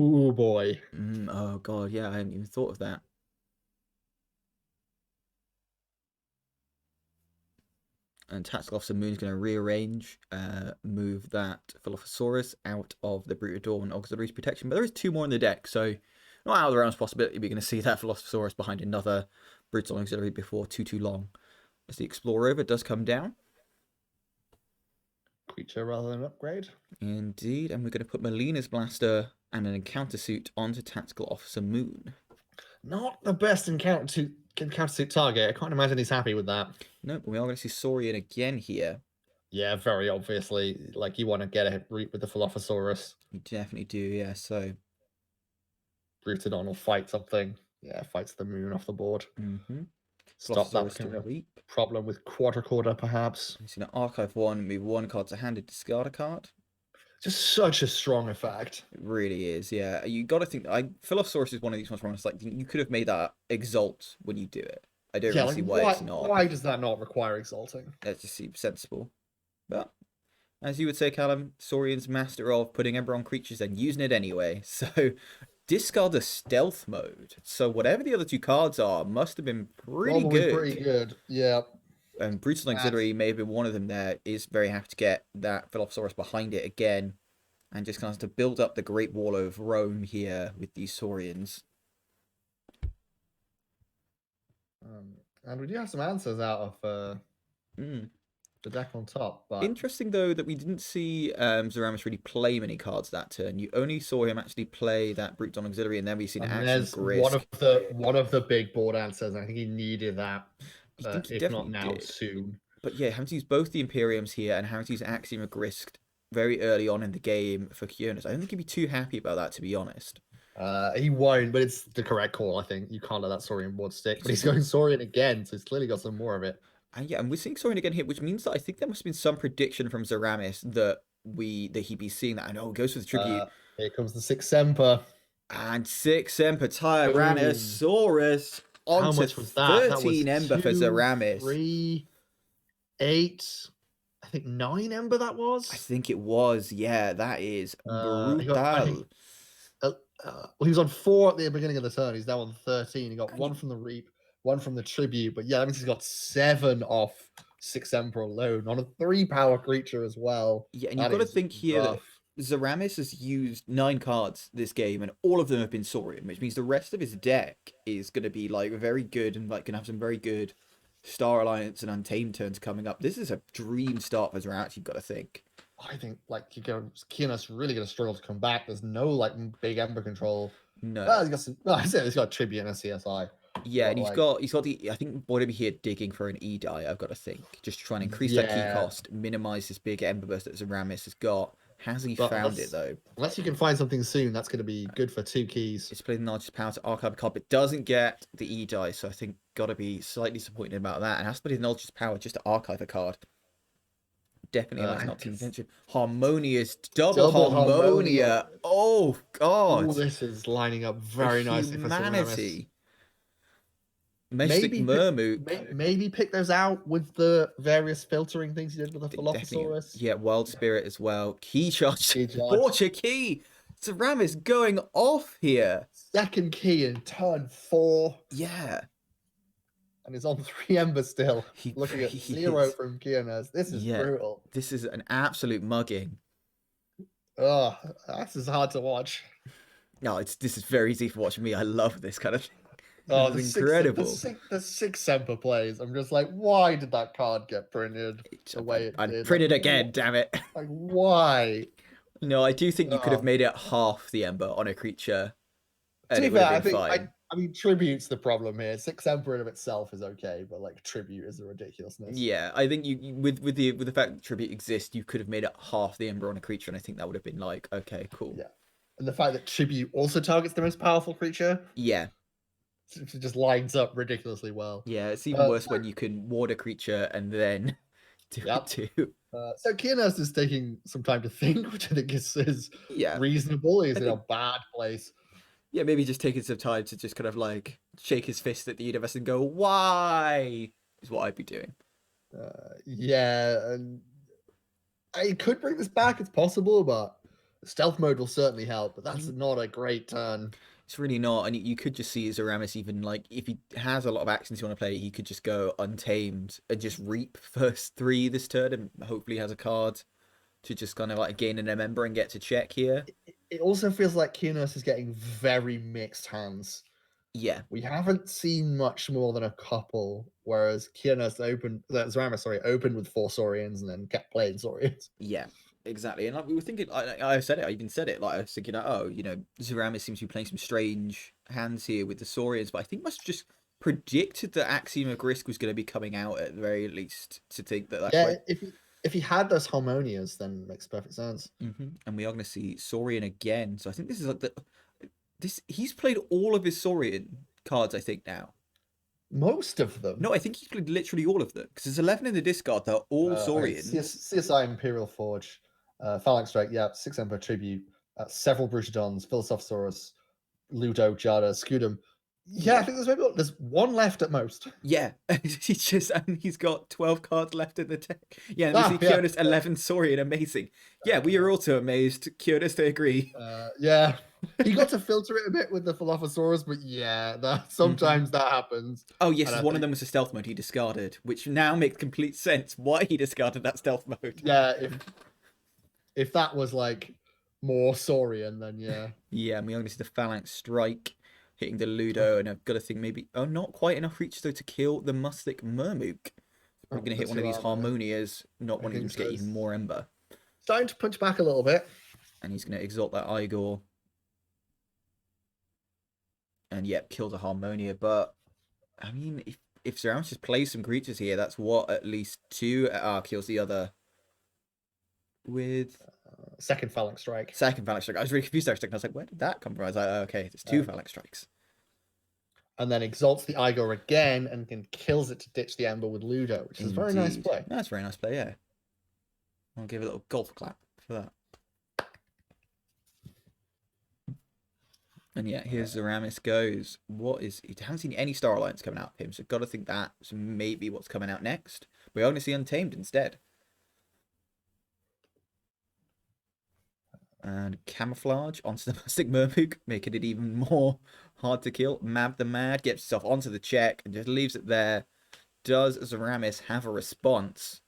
Oh boy. Oh god, yeah, I hadn't even thought of that. And Tactical Officer Moon's going to rearrange, move that Philophosaurus out of the Brutador and Auxiliary's protection. But there is 2 more in the deck, so not out of the realms possibility we're going to see that Philophosaurus behind another Brutal Auxiliary before too long. As the Explorer Rover does come down. Creature rather than upgrade. Indeed, and we're going to put Melina's Blaster and an Encounter Suit onto Tactical Officer Moon. Not the best encounter suit target. I can't imagine he's happy with that. No, but we are going to see Saurian again here. Yeah, very obviously. Like, you want to get a root with the Philophosaurus. You definitely do, yeah, so. Rootedon will fight something. Yeah, fights the Moon off the board. Mm-hmm. Stop that kind of problem with Quadricorder, perhaps. He's going to archive 1, move 1 card to hand, and discard a card. Just such a strong effect. It really is, yeah. You got to think. Philophosaurus is one of these ones where it's like you could have made that exalt when you do it. I don't really see why it's not. Why does that not require exalting? That just seems sensible. But as you would say, Callum, Saurian's master of putting Ember on creatures and using it anyway. So discard the stealth mode. So whatever the other 2 cards are must have been pretty good. Yeah. And Brutal Auxiliary may have been one of them there. Is very happy to get that Philophosaurus behind it again. And just kind of to build up the Great Wall of Rome here with these Saurians. And we do have some answers out of the deck on top. But interesting, though, that we didn't see Zaramis really play many cards that turn. You only saw him actually play that Brutal Auxiliary, and then we've seen Action Grist. One of the big board answers. I think he needed that. If not now, soon. But yeah, having to use both the Imperiums here and having to use Axiom of Grist very early on in the game for Kionerst. I don't think he'd be too happy about that, to be honest. He won't, but it's the correct call, I think. You can't let that Saurian board stick. But he's going Saurian again, so he's clearly got some more of it. And yeah, and we're seeing Saurian again here, which means that I think there must have been some prediction from Zaramis that he'd be seeing that. I know it goes for the tribute. Here comes the 6 Semper. And 6 Semper Tyrannosaurus. How much was that? 13 Ember for Zaramis. 3, 8, I think 9 Ember that was? I think it was. Yeah, that is brutal. He was on 4 at the beginning of the turn. He's now on 13. He got 1 from the Reap, 1 from the Tribute. But yeah, that means he's got 7 off 6 Emperor alone on a 3-power creature as well. Yeah, and you've That got to is think here that rough. Zaramis has used 9 cards this game, and all of them have been Saurian, which means the rest of his deck is going to be like very good and like going to have some very good Star Alliance and Untamed turns coming up. This is a dream start for Zaramis. You've got to think. I think like Kionerst really gonna struggle to come back. There's no like big Ember control. No. Well, he's got some. Well, I said he's got Tribute and a CSI. Yeah, But and like, he's got the I think Boyd here digging for an E die. I've got to think, just trying to increase that key yeah. cost, minimize this big Ember burst that Zaramis has got. Has he But found it though? unless you can find something soon, that's going to be good for 2 keys. It's playing the largest power to archive a card, but doesn't get the E die, so I think gotta be slightly disappointed about that. And has to play the largest power just to archive a card. Definitely that's not team intention. Harmonious, double Harmonia. Oh god. Oh, this is lining up very nicely for Zaramis. Humanity. Mystic Mermook. Maybe pick those out with the various filtering things you did with the Philosophosaurus. Yeah, Wild Spirit as well. Key charge. Key charge. Torture key. Zaramis going off here. Second key in turn 4. Yeah. And is on 3 Embers still. Looking at 0 from Kionerst. This is brutal. This is an absolute mugging. Oh, this is hard to watch. No, this is very easy for watching me. I love this kind of thing. Oh, it's incredible. The 6 Emperor plays. I'm just like, why did that card get printed the way it did? Printed again, damn it. Like, why? No, I do think you could have made it half the Ember on a creature. To be fair, I mean, Tribute's the problem here. 6 Emperor in of itself is okay, but like Tribute is a ridiculousness. Yeah, I think you with the fact that Tribute exists, you could have made it half the Ember on a creature, and I think that would have been like, okay, cool. Yeah, and the fact that Tribute also targets the most powerful creature. Yeah. It just lines up ridiculously well. Yeah, it's even worse when you can ward a creature and then do it too. So Kionerst is taking some time to think, which I think is reasonable. He's in a bad place. Yeah, maybe just taking some time to just kind of like shake his fist at the universe and go, why? Is what I'd be doing. Yeah, and I could bring this back. It's possible, but stealth mode will certainly help. But that's not a great turn. It's really not, and you could just see Zaramis even like if he has a lot of actions you want to play, he could just go Untamed and just reap first 3 this turn, and hopefully has a card to just kind of like gain an member and get to check here. It also feels like Kionerst is getting very mixed hands. Yeah, we haven't seen much more than a couple, whereas Kionerst Zaramis opened with 4 Saurians and then kept playing Saurians. Yeah. Exactly, and like we were thinking, I said it. I even said it. Like I was thinking, oh, you know, Zaramis seems to be playing some strange hands here with the Saurians, but I think must have just predicted that Axiom of Risk was going to be coming out at the very least to think that. If he had those Harmonias, then it makes perfect sense. And we are going to see Saurian again. So I think this is like he's played all of his Saurian cards. I think now. Most of them. No, I think he's played literally all of them because there's 11 in the discard. They're all Saurians. CSI Imperial Forge. Phalanx Strike, 6 Emperor Tribute, several Bruchodons, Philosophosaurus, Ludo, Jada, Scudum. Yeah, I think there's 1 left at most. Yeah, he's got 12 cards left in the deck. Yeah, and we see Kionerst 11 Saurian, amazing. Yeah, we are also amazed. Kionerst, I agree. Yeah, he got to filter it a bit with the Philosophosaurus, but sometimes that happens. Oh yes, one of them was a stealth mode he discarded, which now makes complete sense why he discarded that stealth mode. Yeah, if that was like more Saurian, then yeah. Yeah, and we only see the Phalanx Strike hitting the Ludo, and I've got to think maybe not quite enough creatures though to kill the Mystic Mermook. We're going to hit one of these Harmonias, not wanting them to get even more Ember. Starting to punch back a little bit. And he's going to exalt that Igor. And yep, kills a Harmonia. But I mean, if Zaramis just plays some creatures here, that's what, at least 2 kills the other with second Phalanx Strike. Second Phalanx Strike. I was really confused there. I was like, where did that come from? I was like, okay, there's 2 Phalanx Strikes. And then exalts the Igor again and then kills it to ditch the Ember with Ludo, which is a very nice play. That's a very nice play, yeah. I'll give a little golf clap for that. And yeah, here's Zaramis goes. He hasn't seen any Star Alliance coming out of him, so got to think that's maybe what's coming out next. We're going to see Untamed instead. And Camouflage onto the Mystic Mermook, making it even more hard to kill. Mab the Mad gets himself onto the check and just leaves it there. does Zaramis have a response?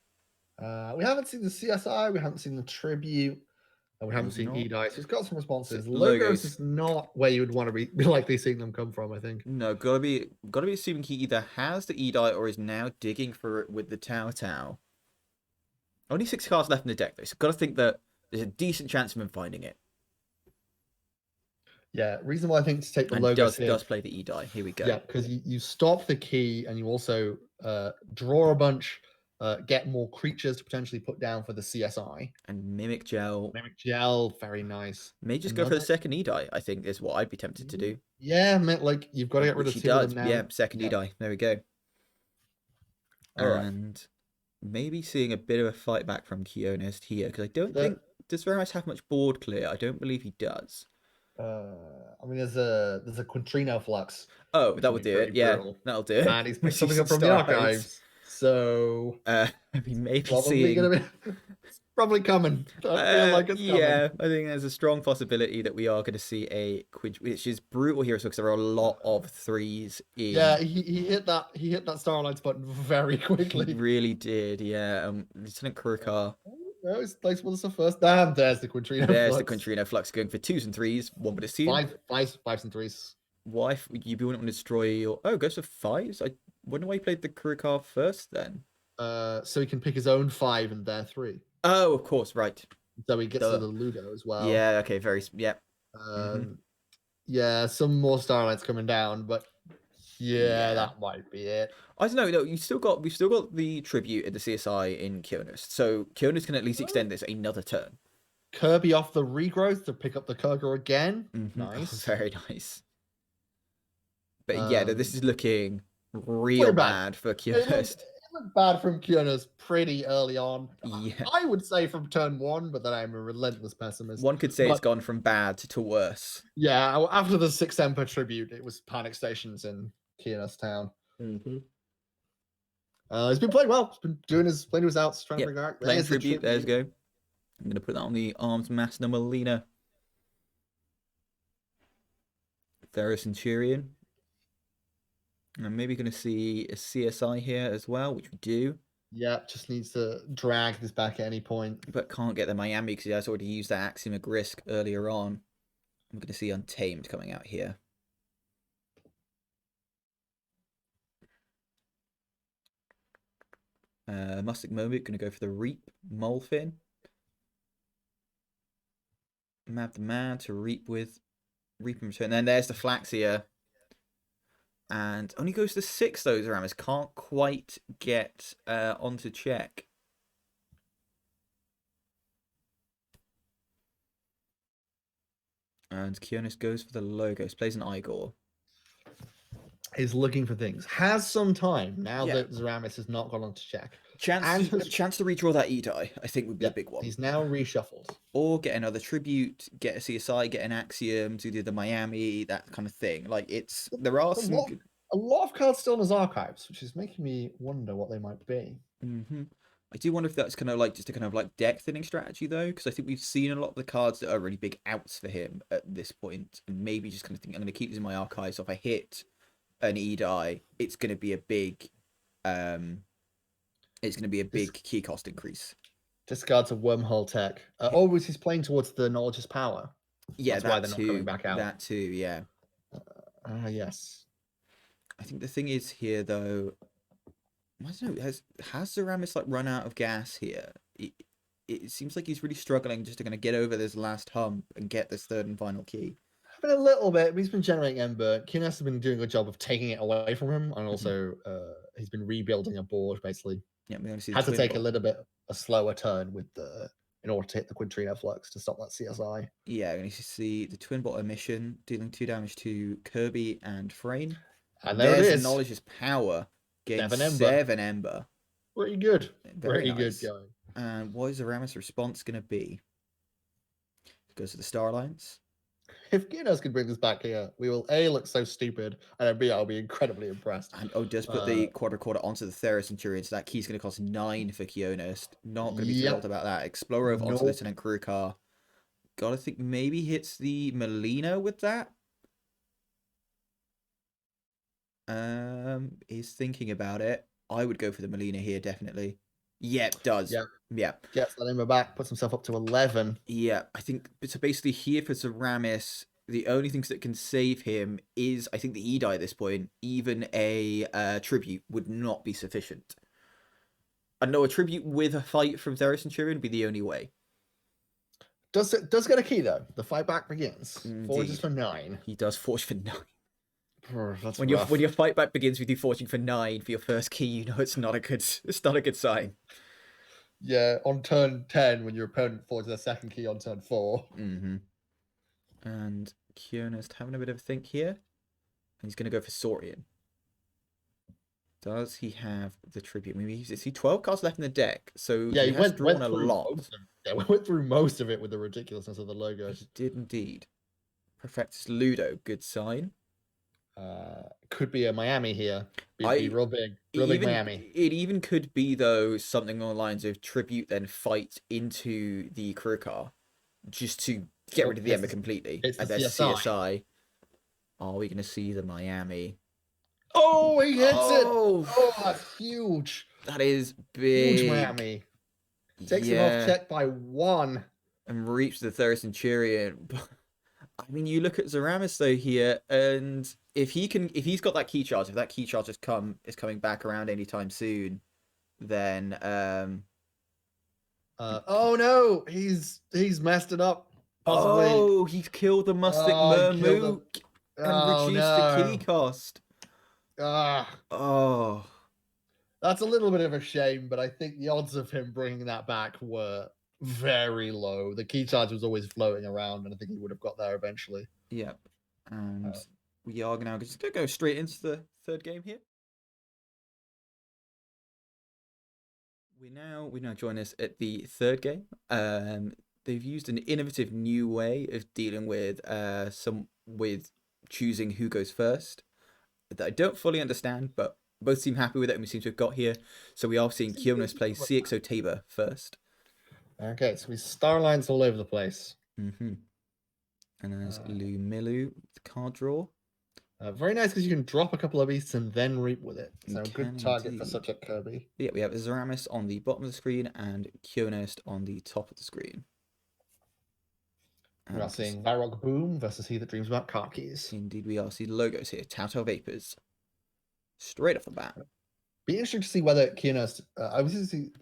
We haven't seen the CSI, we haven't seen the tribute, and we haven't We've seen not. E-Dice. It's got some So responses. Logos logos. is not where you would want to be likely seeing them come from, I think. No, gotta be assuming he either has the Edite or is now digging for it with the Tao Tao. Only 6 cards left in the deck though, so gotta think that there's a decent chance of him finding it. Yeah, reason why I think to take the And logos does here. does play the Edite. Here we go. Yeah, because you stop the key and you also draw a bunch, get more creatures to potentially put down for the CSI. And Mimic Gel. Mimic Gel, very nice. May just go for the Another, second Edite, I think, is what I'd be tempted to do. yeah, like you've got to get rid Which of he 2 of does. them now. Yeah, second Yeah. Edite. There we go. All right. And maybe seeing a bit of a fight back from Kionerst here, because I don't think... Does Zaramis have much board clear? I don't believe he does. I mean, there's a Quintrino Flux. Oh, Which that would would be do it. pretty Yeah, brutal. that'll do it. And he's picked something Decent up from the start. archives. So I mean, maybe probably seeing... gonna be it's probably coming. I feel like it's coming. Yeah, I think there's a strong possibility that we are going to see a quid, which is brutal here, because there are a lot of 3s in. Yeah, he hit that Starlight's button very He quickly. really did. Yeah, Lieutenant Kurukar. No, he's placed with us the first. Damn, there's the Quintrino. There's Flux. the Quintrino Flux going for 2s and 3s. One but a 2. Fives and 3s. Why you be wanting to destroy your... Oh, goes for 5s. I wonder why he played the Kurukar first then. So he can pick his own 5 and their 3. Oh, of course, right. So he gets to the Ludo as well. Yeah. Okay. Very. Yeah. Yeah, some more Starlights coming down, but yeah, that might be it. I don't know. No, we've still got the tribute at the CSI in Kionerst, so Kionerst can at least extend this another turn. Kirby off the regrowth to pick up the Kurger again. Nice, very nice. But yeah, this is looking real bad for Kionerst. It looked bad from Kionerst pretty early on. Yeah, I would say from turn 1, but then I'm a relentless pessimist. One could say it's gone from bad to worse. Yeah, after the 6 Emperor tribute, it was panic stations in Kionerst town. He's been playing well. He's been playing his outs, trying to figure out. Playing tribute. There's go. I'm gonna put that on the Arms Master Molina. Thera Centurion. I'm maybe going to see a CSI here as well, which we do. Yeah, just needs to drag this back at any point. But can't get the Miami because he has already used that Axiom of Risk earlier on. I'm going to see Untamed coming out here. Mustic Moment, going to go for the Reap Molfin. Map the Man to Reap with Reap and Return. And then there's the Flaxia. And only goes to 6, though, Zaramis. Can't quite get onto check. And Kionis goes for the Logos. Plays an Igor. Is looking for things. Has some time now that Zaramis has not gone on to check. Chance to redraw that E-Die, I think, would be a big one. He's now reshuffled. Or get another tribute, get a CSI, get an Axiom, do the Miami, that kind of thing. Like, there are some... A lot of cards still in his archives, which is making me wonder what they might be. I do wonder if that's kind of like just a kind of like deck thinning strategy, though, because I think we've seen a lot of the cards that are really big outs for him at this point, and maybe just kind of think I'm going to keep these in my archives. So if I hit an E-Die, it's going to be a big, key cost increase. Discards a wormhole tech. Always he's playing towards the knowledge's power. Yeah, that's why they're not coming back out. That too, yeah. Yes. I think the thing is here, though, I don't know, has Zaramis like run out of gas here? It seems like he's really struggling just to kind of get over this last hump and get this third and final key. Been a little bit, but he's been generating Ember. Kionerst has been doing a good job of taking it away from him, and also he's been rebuilding a board basically. Yeah, we're going to see. Had to take a little bit a slower turn with in order to hit the Quintrino Flux to stop that CSI. Yeah, we're going to see the Twin Bot Emission dealing 2 damage to Kirby and Frayne. And there's the Knowledge's Power, getting 7 Ember. Pretty good. Very nice. Good going. And what is Zaramis' response going to be? It goes to the Starlines. If Kionerst can bring this back here, we will A, look so stupid, and then B, I'll be incredibly impressed. And does put the quarter onto the Thera Centurion, so that key's going to cost 9 for Kionerst. Not going to be thrilled about that. Explorer onto Lieutenant Kurukar. Gotta think maybe hits the Molina with that. Is thinking about it. I would go for the Molina here, definitely. Yeah, it does. Yeah. Yeah. Gets that in back, puts himself up to 11. Yeah, I think so. Basically, here for Zaramis, the only things that can save him is, I think, the Edai at this point. Even a tribute would not be sufficient. I know a tribute with a fight from Theros Centurion would be the only way. Does get a key though. The fight back begins. Forges Indeed. for 9. He does forge for 9. That's When rough. your fight back begins with you forging for 9 for your first key, you know it's not a good sign. Yeah, on turn 10 when your opponent forges their second key on turn 4. Mm-hmm. And Kionerst having a bit of a think here. And he's going to go for Saurian. Does he have the tribute? Maybe he's 12 cards left in the deck, so Yeah, he he has went drawn a through lot. most of, yeah, we went through most of it with the ridiculousness of the logo. He did indeed. Perfectus Ludo, good sign. Could be a Miami here. Be real big Miami. It even could be though something along the lines of tribute, then fight into the crew car, just to get rid of the Ember completely. It's the And then CSI. CSI. Are we going to see the Miami? Oh, he hits it! Oh, that's huge. that is big. Huge Miami. Takes him off check by 1. And reach the Theros Centurion. I mean, you look at Zaramis though here, and if he's got that key charge, if that key charge is coming back around anytime soon, then oh no, he's messed it up. Possibly. Oh, he's killed the Mustic Mermook and reduced the key cost. Oh, that's a little bit of a shame, but I think the odds of him bringing that back were very low. The key charge was always floating around, and I think he would have got there eventually. Yep. And we are now just going to go straight into the third game here. We now join us at the third game. They've used an innovative new way of dealing with choosing who goes first that I don't fully understand, but both seem happy with it, and we seem to have got here. So we are seeing Kionerst play CXO Tabor first. Okay, so we starlines all over the place. Mm-hmm. And there's Lumilu, the card draw. Very nice because you can drop a couple of beasts and then reap with it. So good target for such a Kirby. Yeah, we have Zaramis on the bottom of the screen and Kionerst on the top of the screen. We are seeing Varrock Boom versus He That Dreams About Car Keys. Indeed, we are seeing logos here. Tautau Vapors. Straight off the bat. Be interesting to see whether Kionerst. I was interested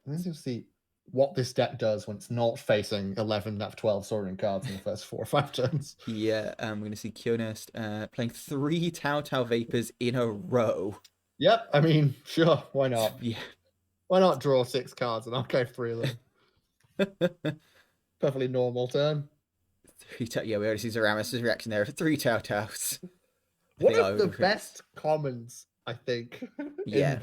to see what this deck does when it's not facing 11 out of 12 Saurian cards in the first 4 or 5 turns. Yeah, we're going to see Kionerst playing 3 Tautau Vapors in a row. Yep, I mean, sure, why not? Yeah. Why not draw 6 cards and I'll go 3 of them? Perfectly normal turn. Yeah, we already see Zaramis' reaction there. 3 Tautaus. One of the best commons, I think. Yeah.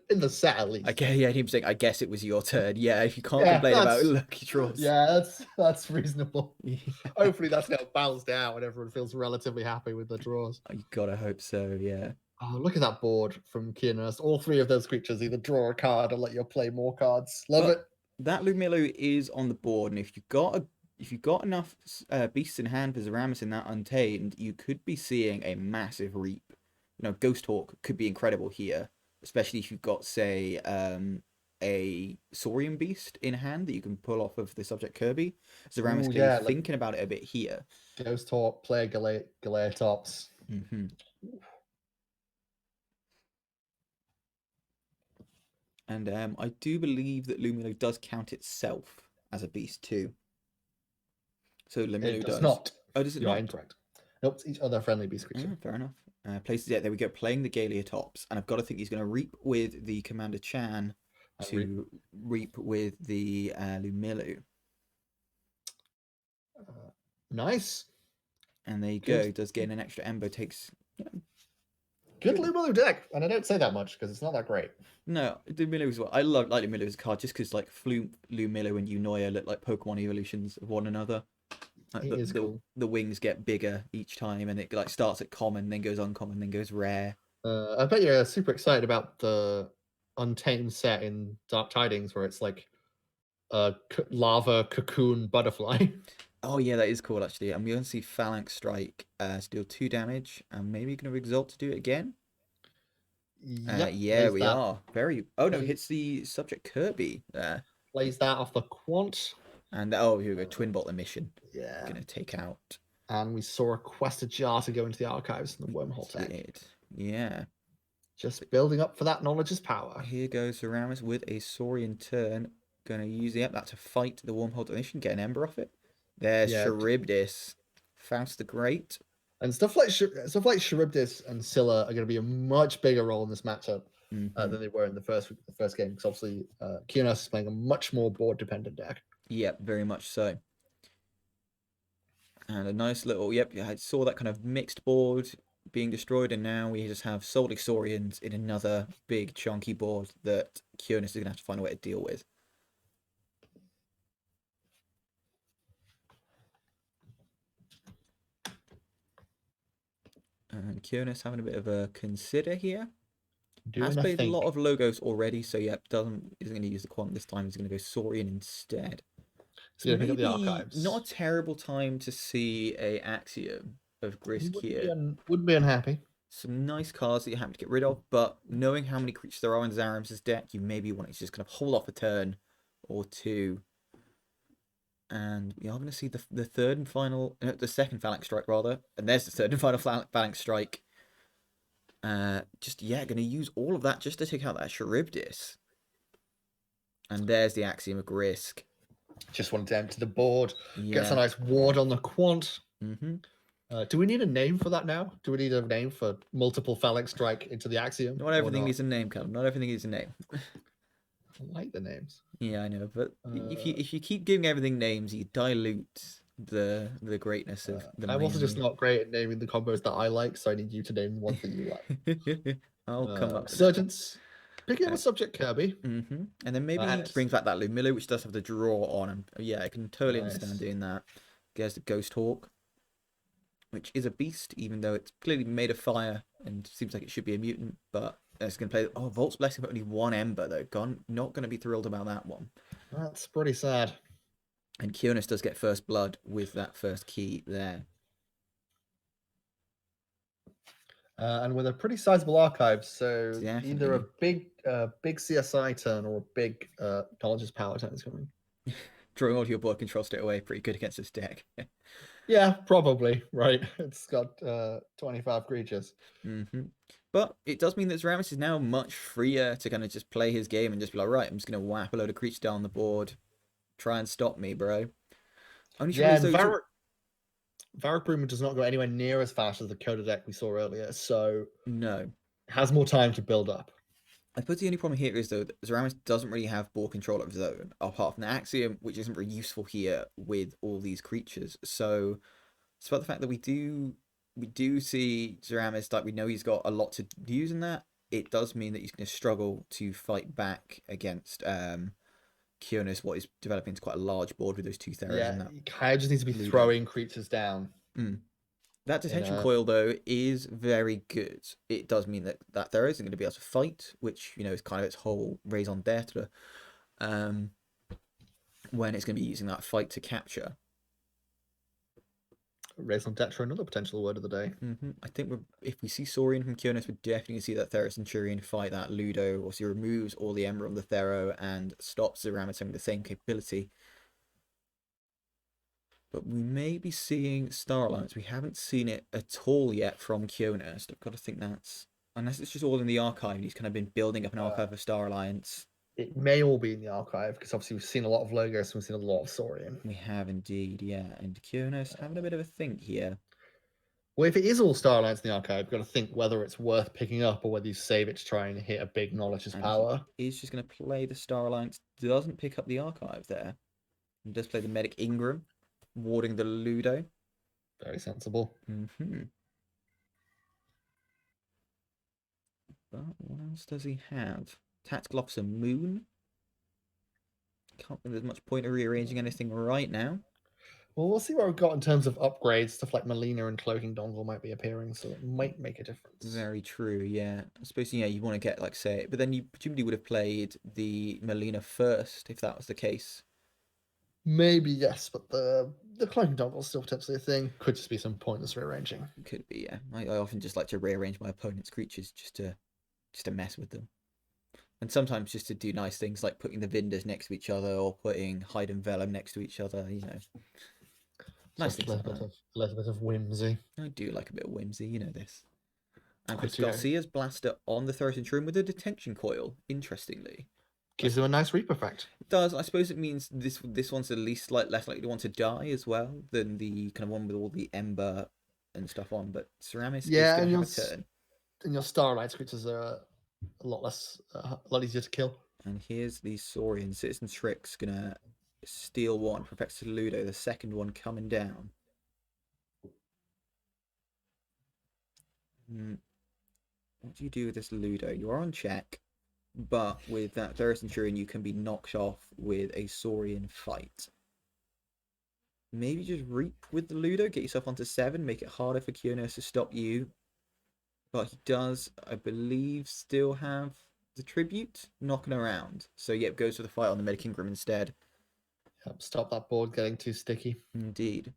In the set, at least. Okay, yeah, him saying, I guess it was your turn. Yeah, if you can't complain about lucky draws. Yeah, that's reasonable. Yeah. Hopefully that's now balanced out and everyone feels relatively happy with the draws. You gotta hope so, yeah. Oh, look at that board from Kionerst. All 3 of those creatures either draw a card or let you play more cards. Love it. That Lumilu is on the board, and if you've got enough beasts in hand for Zaramis in that Untamed, you could be seeing a massive reap. You know, Ghost Hawk could be incredible here, especially if you've got, say, a Saurian beast in hand that you can pull off of the subject Kirby. Zaramis could be thinking about it a bit here. Ghost Hawk, play Galatops. Mm-hmm. And I do believe that Lumilu does count itself as a beast too. So Lumilu does not. Oh, does it You're not? incorrect. Nope, it's each other friendly beast creature. Fair enough. Places, yeah, there we go, playing the Galatops. And I've got to think he's going to reap with the Commander Chan to reap with the Lumilu. Nice. And there you go. Does gain an extra Ember, takes... Good Lumilu deck, and I don't say that much because it's not that great. No, Lumilu as well. I like Lumilu as a card just because like Lumilu and Unoya look like Pokemon evolutions of one another. Like, cool. The wings get bigger each time, and it like starts at common, then goes uncommon, then goes rare. I bet you're super excited about the Untamed set in Dark Tidings, where it's like a lava cocoon butterfly. Oh yeah, that is cool actually. I'm going to see Phalanx Strike to deal 2 damage, and maybe going to Exalt to do it again. Yep, Yeah, plays we that. are. Very. Oh no, Plays, hits the subject Kirby there. plays that off the quant. And oh, here we go. Twin Bolt emission. Yeah. Gonna take out. And we saw a quested jar to go into the archives in the wormhole tech. Did. Yeah. Just building up for that knowledge is power. Here goes Zaramis with a Saurian turn. Gonna use that to fight the Wormhole Donation, get an Ember off it. There's Yeah. Charybdis. Faust the Great. And stuff like Charybdis and Scylla are going to be a much bigger role in this matchup than they were in the first game. Because obviously, Kionerst is playing a much more board dependent deck. Yep, very much so. And a nice little, yep, I saw that kind of mixed board being destroyed, and now we just have Soldic Saurians in another big chunky board that Kionis is going to have to find a way to deal with. And Kionis having a bit of a consider here. Has played a lot of logos already, so yep, isn't going to use the quant this time. He's going to go Saurian instead. So pick up the archives. Not a terrible time to see a Axiom of Grisk here. Wouldn't be unhappy. Some nice cards that you're happy to get rid of, but knowing how many creatures there are in Zaramis' deck, you maybe want to just kind of hold off a turn or two. And we are going to see the third and final, the second Phalanx Strike rather, and there's the third and final Phalanx Strike. Going to use all of that just to take out that Charybdis. And there's the Axiom of Grisk. Just wanted to empty the board. Gets a nice ward on the quant. Do we need a name for that now? Do we need a name for multiple Phalanx Strike into the Axiom? Not everything needs a name, Callum. Not everything needs a name. I like the names. Yeah, I know, but if you keep giving everything names, you dilute the greatness of the. I'm also just not great at naming the combos that I like, so I need you to name ones that you like. I'll come up. Surgeons. Picking up a subject Kirby. And then maybe brings back that Lumillo, which does have the draw on him. Yeah, I can totally understand doing that. There's the Ghost Hawk, which is a beast, even though it's clearly made of fire and seems like it should be a mutant, but it's going to play. Oh, Volt's Blessing for only one Ember, though. Not going to be thrilled about that one. That's pretty sad. And Kionis does get first blood with that first key there. And with a pretty sizable archive, so Definitely. Either a big CSI turn or a big Knowledge's Power turn is coming. Drawing all your board control straight away, pretty good against this deck. Yeah, probably, right. It's got 25 creatures. But it does mean that Zaramis is now much freer to kind of just play his game and just be like, right, I'm just going to whap a load of creatures down the board. Try and stop me, bro. Varrock Broomer does not go anywhere near as fast as the Coda deck we saw earlier, so no, has more time to build up. I suppose the only problem here is though that Zaramis doesn't really have ball control of his own, apart from the Axiom, which isn't very useful here with all these creatures. So it's about the fact that we do see Zaramis, like we know he's got a lot to use in that. It does mean that he's going to struggle to fight back against Kionerst, what is developing into quite a large board with those two Theras. Yeah, he kind of just needs to be throwing creatures down. That detention coil, though, is very good. It does mean that Thera isn't going to be able to fight, which, is kind of its whole raison d'etre, when it's going to be using that fight to capture. Raison d'etre, another potential word of the day. I think if we see Saurian from Kionerst, we're definitely see that Thera Centurion fight that Ludo, or he removes all the Ember on the Thero and stops Zaramis having the same capability. But we may be seeing Star Alliance. We haven't seen it at all yet from Kionerst. I've got to think that's... Unless it's just all in the archive. He's kind of been building up an archive of Star Alliance. It may all be in the archive, because obviously we've seen a lot of logos and we've seen a lot of Saurian. We have indeed, yeah. And Kionerst having a bit of a think here. Well, if it is all Star Alliance in the archive, you've got to think whether it's worth picking up or whether you save it to try and hit a big Knowledge's Power. He's just going to play the Star Alliance. Doesn't pick up the archive there. He does play the Medic Ingram, warding the Ludo. Very sensible. But what else does he have? Tactical Officer Moon. Can't think there's much point of rearranging anything right now. Well, we'll see what we've got in terms of upgrades. Stuff like Melina and Cloaking Dongle might be appearing, so it might make a difference. Very true, yeah. I suppose, you want to get, but then you presumably would have played the Melina first, if that was the case. Maybe, yes, but the Cloaking Dongle is still potentially a thing. Could just be some pointless rearranging. Could be, yeah. I often just like to rearrange my opponent's creatures just to just to mess with them. And sometimes just to do nice things like putting the Vinders next to each other or putting Hyde and Vellum next to each other, nice Just things like that. a little bit of whimsy. I do like a bit of whimsy, you know this. And I puts do. Garcia's blaster on the Thoracic Shroom with a detention coil, interestingly. Gives him a nice reap effect. It does. I suppose it means this one's at least less likely to want to die as well than the kind of one with all the ember and stuff on. But Zaramis is Yeah, going and to have a turn. your Starlight creatures are a lot easier to kill. And here's the Saurian Citizen Trick's going to steal one, Professor Ludo, the second one coming down. What do you do with this Ludo? You are on check, but with that Third Centurion, you can be knocked off with a Saurian fight. Maybe just Reap with the Ludo, get yourself onto 7, make it harder for Kionerst to stop you. But he does, I believe, still have the Tribute knocking around. So, yep, goes for the fight on the Medikingram instead. Yep, stop that board getting too sticky. Indeed.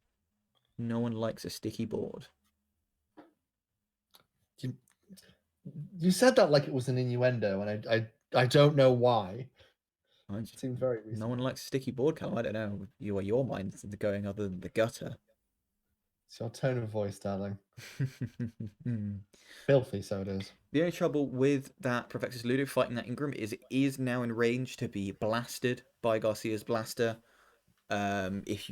No one likes a sticky board. You said that like it was an innuendo, and I don't know why. It seems very reasonable. No one likes a sticky board, Callum. I don't know. Your mind's going other than the gutter. It's your tone of voice, darling. Filthy, so it is. The only trouble with that Professor Ludo fighting that Ingram is it is now in range to be blasted by Garcia's blaster. If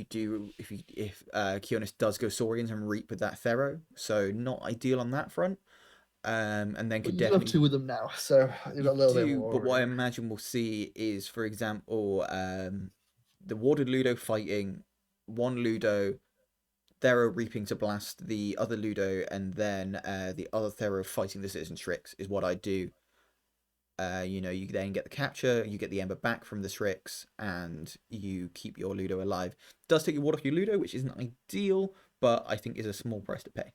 Kionerst does go Saurians and Reap with that Thero, so not ideal on that front. And then could definitely have 2 of them now, so you've got a little bit more. But what I imagine we'll see is, for example, the Warded Ludo fighting one Ludo, Thero reaping to blast the other Ludo, and then the other Thero fighting the Citizen Tricks is what I do. You then get the capture, you get the Ember back from the Tricks, and you keep your Ludo alive. It does take your ward off your Ludo, which isn't ideal, but I think is a small price to pay.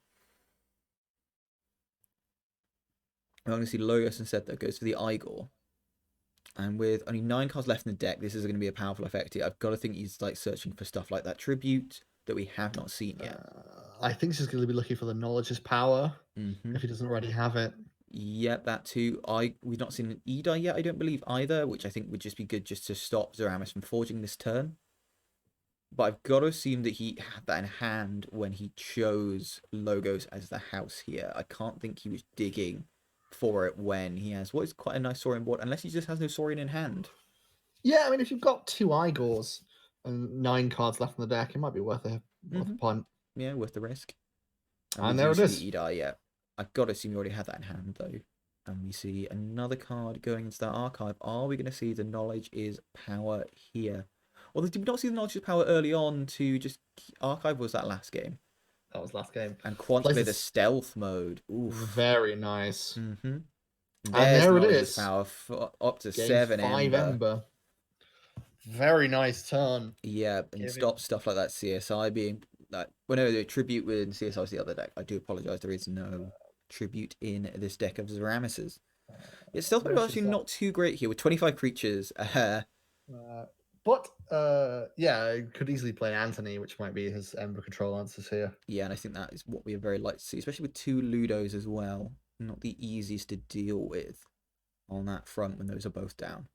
I'm going to see Logos instead that goes for the Igor. And with only 9 cards left in the deck, this is going to be a powerful effect here. I've got to think he's like searching for stuff like that Tribute that we have not seen yet. I think he's going to be looking for the Knowledge's Power if he doesn't already have it. Yep, that too. We've not seen an Edi yet, I don't believe either, which I think would just be good just to stop Zaramis from forging this turn. But I've got to assume that he had that in hand when he chose Logos as the house here. I can't think he was digging for it when he has what is quite a nice Saurian board, unless he just has no Saurian in hand. Yeah, I mean, if you've got 2 Igors and 9 cards left in the deck, it might be worth a punt. Yeah, worth the risk. And there it is. The Edi, yeah. I've got to assume you already had that in hand, though. And we see another card going into that archive. Are we going to see the Knowledge is Power here? Or did we not see the Knowledge is Power early on to just archive? Was that last game? That was last game. And Quant played the stealth mode. Oof. Very nice. And there it is. Power up to Gains 7 5 Ember. Very nice turn. Yeah, and stop stuff like that CSI being like whenever the Tribute with CSI was the other deck. I do apologise, there is no Tribute in this deck of Zaramis's. It's stealth mode actually not too great here with 25 creatures. But yeah, could easily play Anthony, which might be his Ember control answers here. Yeah, and I think that is what we are very like to see, especially with 2 Ludos as well. Not the easiest to deal with on that front when those are both down.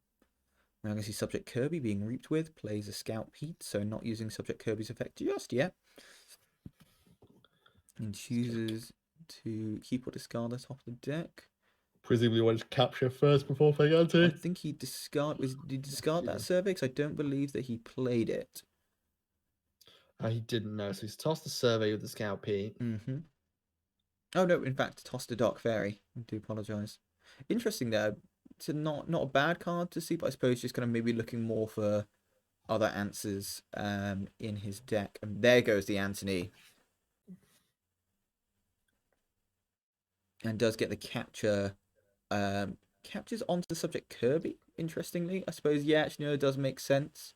We're going to see Subject Kirby being reaped with, plays a Scout Pete, so not using Subject Kirby's effect just yet. And chooses to keep or discard the top of the deck. Presumably wanted to capture first before playing Anthony. I think he did he discard that survey? Because I don't believe that he played it. He didn't know, so he's tossed the survey with the Scout Pete. Oh no, in fact, tossed a Dark Fairy. I do apologise. Interesting there. It's not a bad card to see, but I suppose just kind of maybe looking more for other answers in his deck. And there goes the Anthony. And does get the capture. Captures onto the Subject Kirby, interestingly. I suppose, yeah, actually, no, it does make sense.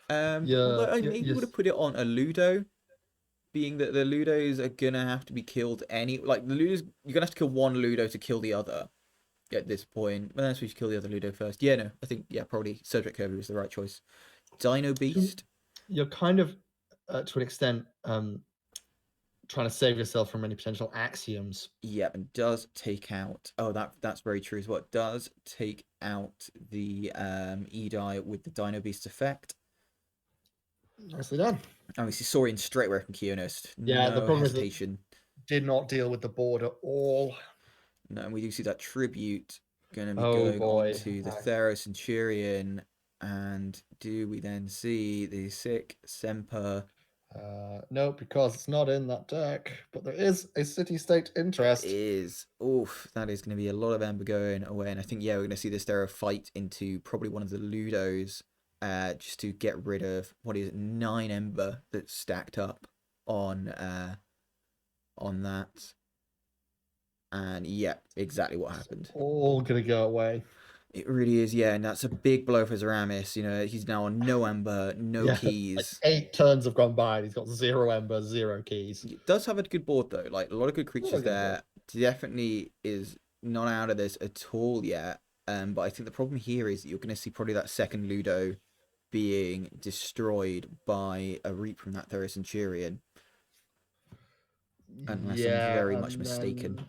Although I maybe would have put it on a Ludo, being that the Ludos are going to have to be killed the Ludos, you're going to have to kill one Ludo to kill the other. At this point, unless we should kill the other Ludo first. Yeah, no, I think probably Subject Kirby was the right choice. Dino Beast. You're kind of, to an extent, trying to save yourself from any potential axioms. Yep, and does take out. Oh, that's very true as well. It does take out the Edie with the Dino Beast effect. Nicely done. And we see Saurian straight away from Kionerst. Yeah, the No problem is that hesitation. did not deal with the board at all. No, and we do see that tribute going to be Oh going on boy. to the Thero Centurion. And do we then see the sick Semper? No, because it's not in that deck, but there is a city-state interest. Is oof, that is going to be a lot of Ember going away, and I think we're going to see this Thero fight into probably one of the Ludos, just to get rid of what is it, 9 Ember that's stacked up on that. And yeah, exactly what happened. All gonna go away. It really is, yeah, and that's a big blow for Zaramis. You know, he's now on no Ember, no keys. Like 8 turns have gone by and he's got 0 Ember, 0 keys. He does have a good board though, like a lot of good creatures there. Definitely is not out of this at all yet. But I think the problem here is that you're going to see probably that second Ludo being destroyed by a Reap from that Thero Centurion. Unless I'm very much mistaken.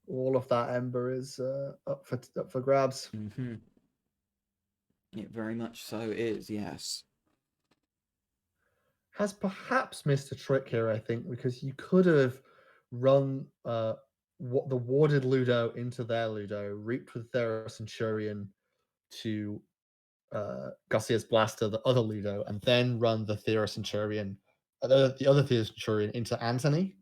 All of that Ember is up for grabs. Mm-hmm. It very much so is, yes. Has perhaps missed a trick here, I think, because you could have run what the warded Ludo into their Ludo, reaped with their Centurion to Garcia's Blaster, the other Ludo, and then run the Thera Centurion, the other Thera Centurion into Anthony.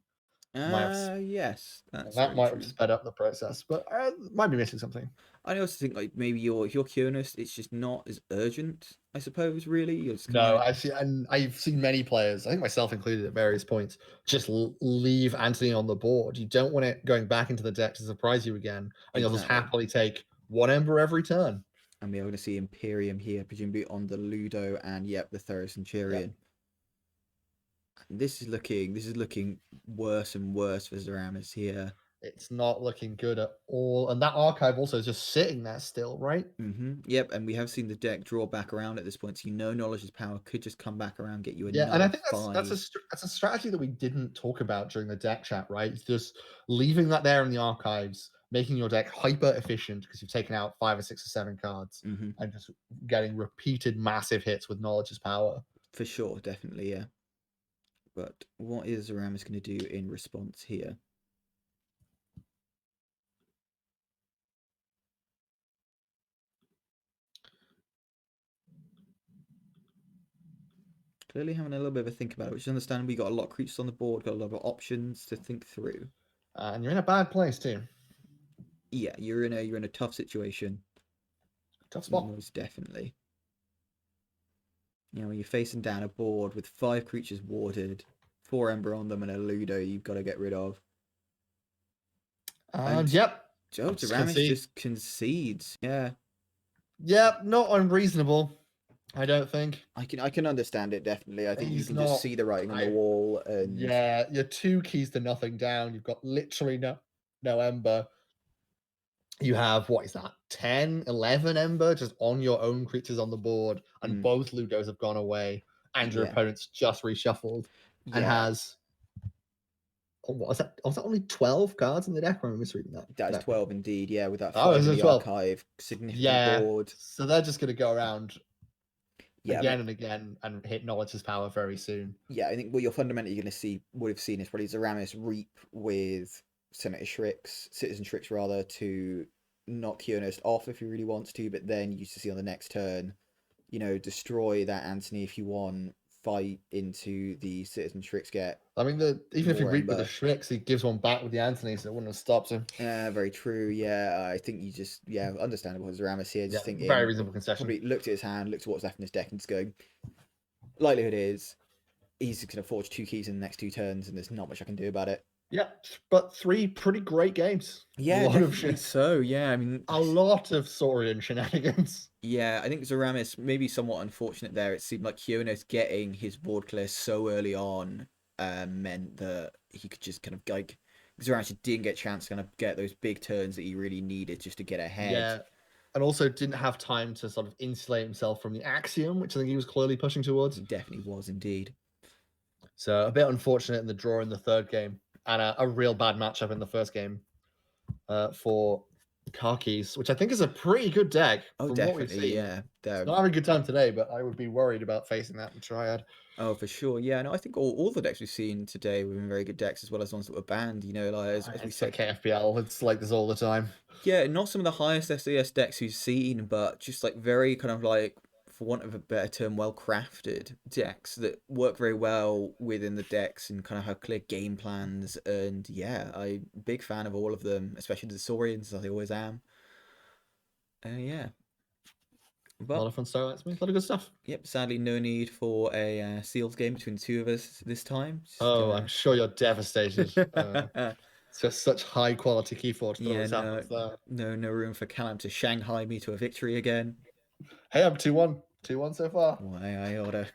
Yes, that might have sped up the process, but might be missing something. I also think like maybe if you're Kionerst, it's just not as urgent, I suppose. Really, you're just no. I've seen many players, I think myself included, at various points, just leave Anthony on the board. You don't want it going back into the deck to surprise you again, and you'll just happily take 1 Ember every turn. And we're going to see Imperium here, presumably on the Ludo, and the Thero Centurion. Yep. This is looking worse and worse for Zaramis here. It's not looking good at all, and that archive also is just sitting there still, right? Mm-hmm. Yep, and we have seen the deck draw back around at this point, so Knowledge's Power could just come back around, get you a and I think that's a strategy that we didn't talk about during the deck chat, right? It's just leaving that there in the archives, making your deck hyper efficient because you've taken out 5 or 6 or 7 cards, and just getting repeated massive hits with Knowledge's Power. For sure, definitely, yeah. But what is Zaramis going to do in response here? Clearly having a little bit of a think about it, which is understandable. We got a lot of creatures on the board, got a lot of options to think through. And you're in a bad place too. Yeah, you're in a tough situation. Tough spot. Most definitely. You know, when you're facing down a board with 5 creatures warded, 4 Ember on them, and a Ludo you've got to get rid of. Yep. Zaramis just concedes. Yeah. Yep, not unreasonable. I don't think. I can understand it, definitely. I think you can just see the writing on the wall. And yeah, you're 2 keys to nothing down. You've got literally no Ember. You have, what is that, 10, 11 Ember just on your own creatures on the board, and both Ludos have gone away, and your opponent's just reshuffled and has... was that only 12 cards in the deck? Or am I misreading that? That is 12 indeed, yeah, with that 5 in the archive. Significant board. So they're just going to go around again and again and hit Knowledge's Power very soon. Yeah, I think what you're fundamentally going to would have seen is probably Zaramis Reap with Citizen Shrix rather, to knock Kionerst off if he really wants to, but then you see on the next turn, destroy that Anthony if you want, fight into the Citizen Shrix get. I mean, even if you Reap with the Shrix, he gives one back with the Anthony, so it wouldn't have stopped him. Very true, yeah. I think you just, understandable. Zaramis here, just thinking, very reasonable concession. Probably looked at his hand, looked at what's left in his deck, and just going, likelihood is, he's going to forge 2 keys in the next 2 turns, and there's not much I can do about it. Yeah, but 3 pretty great games. Yeah, definitely so. Yeah, I mean, a lot of Saurian shenanigans. Yeah, I think Zaramis maybe somewhat unfortunate there. It seemed like Kionerst getting his board clear so early on meant that he could just kind of Zaramis didn't get a chance to kind of get those big turns that he really needed just to get ahead. Yeah, and also didn't have time to sort of insulate himself from the Axiom, which I think he was clearly pushing towards. He definitely was indeed. So a bit unfortunate in the draw in the 3rd game. and a real bad matchup in the first game for Khakis, which I think is a pretty good deck Oh, from what we've definitely, seen. yeah. It's not having a good time today, but I would be worried about facing that in Triad. Oh, for sure. Yeah, no, I think all the decks we've seen today have been very good decks, as well as ones that were banned. You know, like as we It's like said, KFPL. It's like this all the time. yeah, not some of the highest SDS decks we've seen, but just like very kind of like, for want of a better term, well crafted decks that work very well within the decks and kind of have clear game plans. And yeah, I'm big fan of all of them, especially the Saurians, as I always am. Yeah. A lot Well, of fun Starlight Smith. A lot of good stuff. yep, sadly, no need for a Seals game between the two of us this time. Just Oh, I'm gonna. sure you're devastated. It's just such high quality Keyforge that Yeah, always no, happens there. no room for Callum to Shanghai me to a victory again. Hey, I'm 2-1. 2-1 so far. Why I oughta.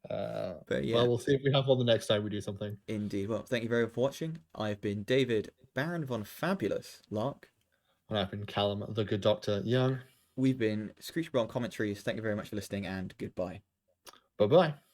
But Well, yeah, we'll see if we have one the next time we do something. indeed. Well, thank you very much for watching. I've been David, Baron von Fabulous Lark. And I've been Callum, the good Doctor Young. We've been Screech Brown Commentaries. Thank you very much for listening, and goodbye. Bye bye.